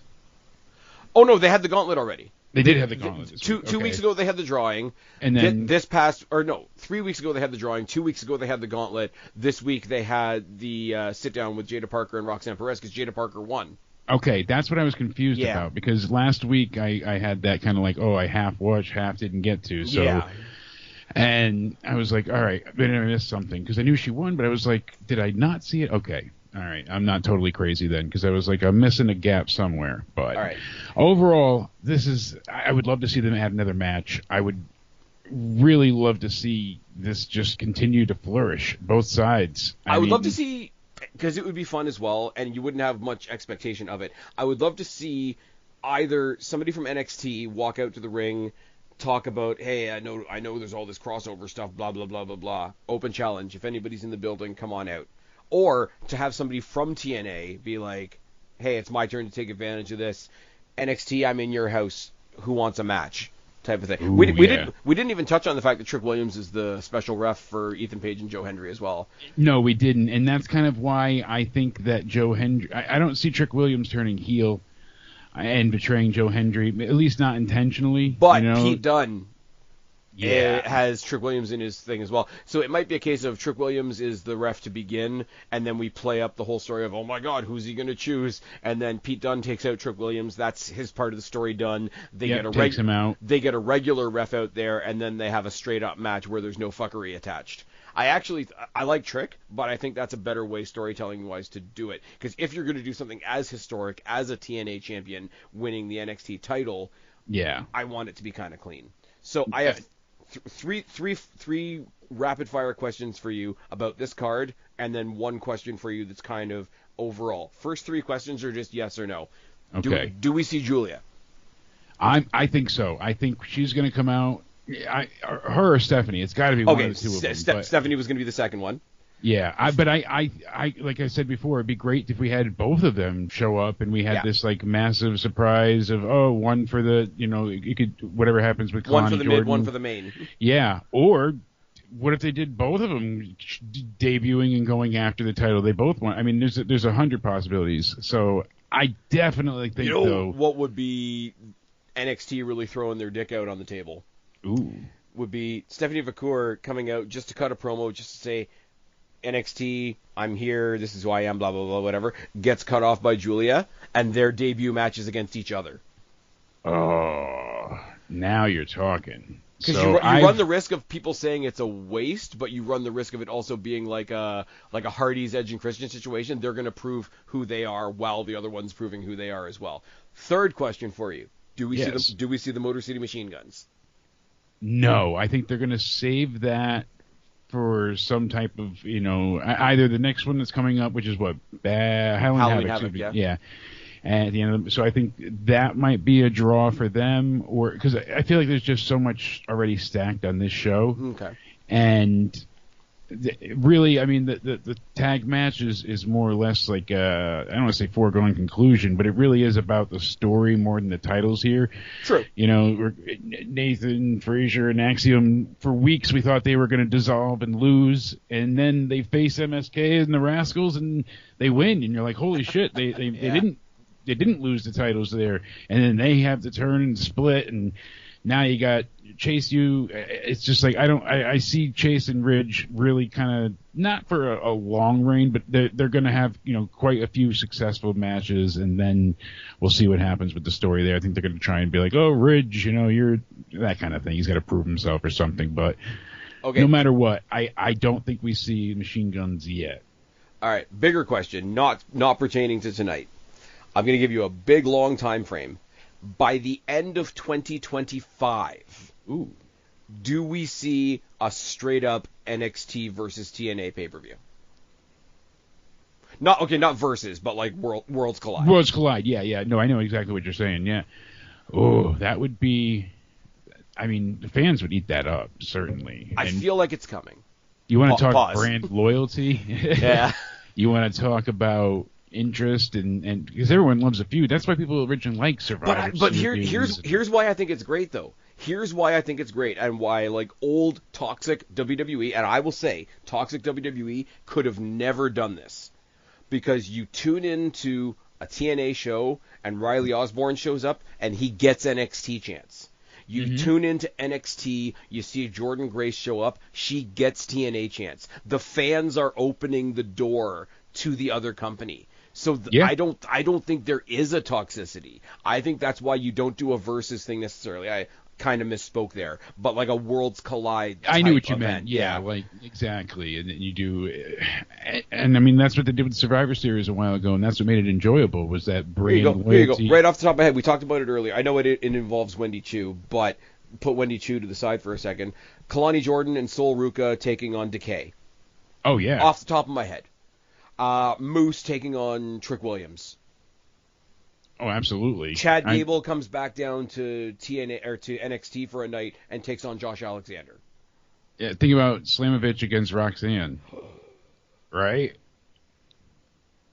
Oh no, they had the gauntlet already. They did have the gauntlet. Two weeks ago they had the drawing, and then 3 weeks ago they had the drawing. 2 weeks ago they had the gauntlet. This week they had the sit down with Jada Parker and Roxanne Perez because Jada Parker won. Okay, that's what I was confused about, because last week I had that kind of like, I half watched, half didn't get to. So, and I was like, all right, I missed something, because I knew she won, but I was like, did I not see it? Okay. All right, I'm not totally crazy then, because I was like, I'm missing a gap somewhere. But overall, I would love to see them add another match. I would really love to see this just continue to flourish, both sides. I would love to see, because it would be fun as well, and you wouldn't have much expectation of it. I would love to see either somebody from NXT walk out to the ring, talk about, hey, I know there's all this crossover stuff, blah, blah, blah, blah, blah. Open challenge. If anybody's in the building, come on out. Or to have somebody from TNA be like, hey, it's my turn to take advantage of this. NXT, I'm in your house. Who wants a match? Type of thing. Ooh, we didn't even touch on the fact that Trick Williams is the special ref for Ethan Page and Joe Hendry as well. No, we didn't. And that's kind of why I think that Joe Hendry... I don't see Trick Williams turning heel and betraying Joe Hendry, at least not intentionally. But Pete Dunne has Trick Williams in his thing as well. So it might be a case of Trick Williams is the ref to begin, and then we play up the whole story of, oh my God, who's he going to choose? And then Pete Dunne takes out Trick Williams. That's his part of the story done. Takes him out. They get a regular ref out there, and then they have a straight-up match where there's no fuckery attached. I like Trick, but I think that's a better way storytelling-wise to do it. Because if you're going to do something as historic as a TNA champion winning the NXT title, I want it to be kind of clean. So I have three rapid-fire questions for you about this card, and then one question for you that's kind of overall. First three questions are just yes or no. Okay. Do we see Julia? I think so. I think she's going to come out. Her or Stephanie. It's got to be one of the two of them. Stephanie was going to be the second one. Yeah, but I like I said before, it'd be great if we had both of them show up and we had this like massive surprise of one for the you could whatever happens with Kalani one for the Jordan. Mid, one for the main. Yeah, or what if they did both of them debuting and going after the title? They both want. I mean, there's 100 possibilities. So I definitely think though, what would be NXT really throwing their dick out on the table? Ooh, would be Stephanie Vacour coming out just to cut a promo, just to say, NXT, I'm here, this is who I am, blah, blah, blah, whatever, gets cut off by Julia, and their debut matches against each other. Oh, now you're talking. Because you run the risk of people saying it's a waste, but you run the risk of it also being like a Hardy's, Edge, and Christian situation. They're going to prove who they are while the other one's proving who they are as well. Third question for you. Do we see the Motor City Machine Guns? No, I think they're going to save that for some type of, either the next one that's coming up, which is what? Halloween Havoc, yeah. And at the end so I think that might be a draw for them, or because I feel like there's just so much already stacked on this show. Okay. And really, I mean, the tag match is more or less like I don't want to say foregone conclusion, but it really is about the story more than the titles here. True. Nathan, Frazier, and Axiom, for weeks we thought they were going to dissolve and lose, and then they face MSK and the Rascals, and they win, and you're like, holy shit, they didn't they didn't lose the titles there, and then they have to turn and split, and now you got Chase U. It's just like I see Chase and Ridge really kind of not for a long reign, but they're going to have quite a few successful matches, and then we'll see what happens with the story there. I think they're going to try and be like, oh, Ridge, you're that kind of thing. He's got to prove himself or something, but no matter what, I don't think we see Machine Guns yet. All right, bigger question, not pertaining to tonight. I'm going to give you a big, long time frame. By the end of 2025, do we see a straight-up NXT versus TNA pay-per-view? Not versus, but like Worlds Collide. Worlds Collide, yeah. No, I know exactly what you're saying, yeah. Oh, that would be... I mean, the fans would eat that up, certainly. I feel like it's coming. You want to talk brand loyalty? Yeah. You want to talk about interest and because everyone loves a feud. That's why people originally like Survivor. But here's why I think it's great though. Here's why I think it's great and why like old toxic WWE, and I will say toxic WWE could have never done this, because you tune into a TNA show and Riley Osborne shows up and he gets NXT chance. You tune into NXT, you see Jordan Grace show up, she gets TNA chance. The fans are opening the door to the other company. So I don't think there is a toxicity. I think that's why you don't do a versus thing necessarily. I kind of misspoke there, but like a Worlds Collide. I knew what you meant. Yeah, like exactly. And then you do, and I mean that's what they did with the Survivor Series a while ago, and that's what made it enjoyable was that brand loyalty. Here you go. Right off the top of my head, we talked about it earlier. I know it involves Wendy Chu, but put Wendy Chu to the side for a second. Kalani Jordan and Sol Ruka taking on Decay. Oh yeah. Off the top of my head. Moose taking on Trick Williams. Oh, absolutely. Chad Gable comes back down to TNA or to NXT for a night and takes on Josh Alexander. Yeah, think about Slamovich against Roxanne, right?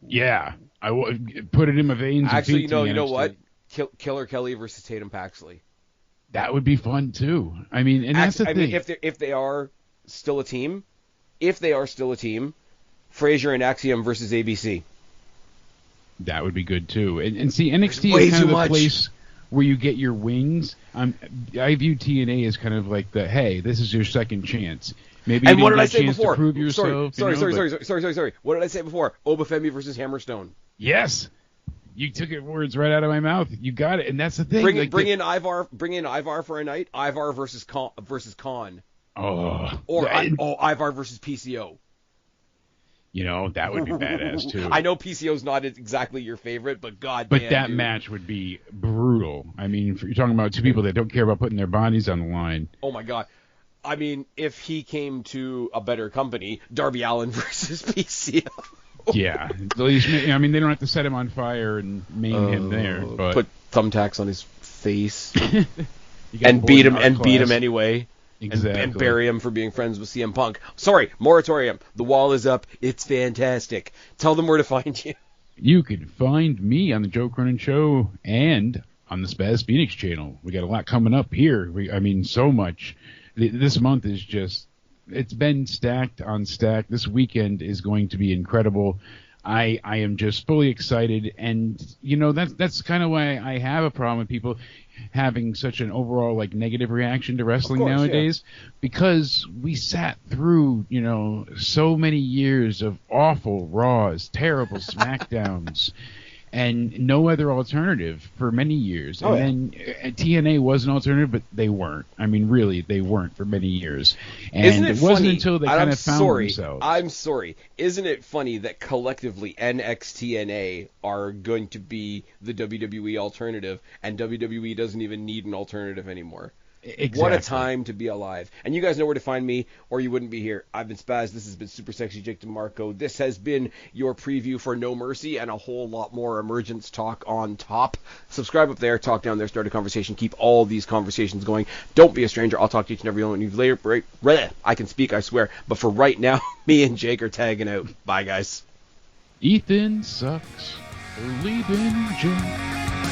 Yeah, I put it in my veins. Actually, you know what? Killer Kelly versus Tatum Paxley. That would be fun too. I mean, and that's the thing. I mean, if they are still a team, Frazier and Axiom versus ABC. That would be good too. And see, NXT is kind of the place where you get your wings. I view TNA as kind of like the, hey, this is your second chance. Maybe you didn't get a chance to prove yourself. Sorry. What did I say before? Obafemi versus Hammerstone. Yes. You took words right out of my mouth. You got it, and that's the thing. Bring in Ivar for a night. Ivar versus Khan. Oh. Or Ivar versus PCO. That would be badass too. I know PCO's not exactly your favorite, but that match would be brutal. I mean, you're talking about two people that don't care about putting their bodies on the line. Oh my god. I mean, if he came to a better company, Darby Allin versus PCO. Yeah. I mean, they don't have to set him on fire and maim him there. But put thumbtacks on his face and beat him anyway. Exactly. And bury him for being friends with CM Punk. Sorry, moratorium. The wall is up. It's fantastic. Tell them where to find you. You can find me on the Joe Cronin Show and on the Spaz Phoenix channel. We got a lot coming up here. So much. This month is just, it's been stacked on stack. This weekend is going to be incredible. I am just fully excited, and that's kind of why I have a problem with people having such an overall negative reaction to wrestling nowadays, because we sat through so many years of awful Raws, terrible SmackDowns, and no other alternative for many years. Then TNA was an alternative, but they weren't. I mean, really, they weren't for many years. And it wasn't until they kind of found themselves. I'm sorry. Isn't it funny that collectively NXT are going to be the WWE alternative, and WWE doesn't even need an alternative anymore? Exactly. What a time to be alive. And you guys know where to find me, or you wouldn't be here. I've been Spaz. This has been Super Sexy Jake DeMarco. This has been your preview for No Mercy and a whole lot more emergence talk on top. Subscribe up there, talk down there, start a conversation. Keep all these conversations going. Don't be a stranger. I'll talk to each and every one of you later. I can speak, I swear. But for right now, me and Jake are tagging out. Bye, guys. Ethan sucks for leaving Jake.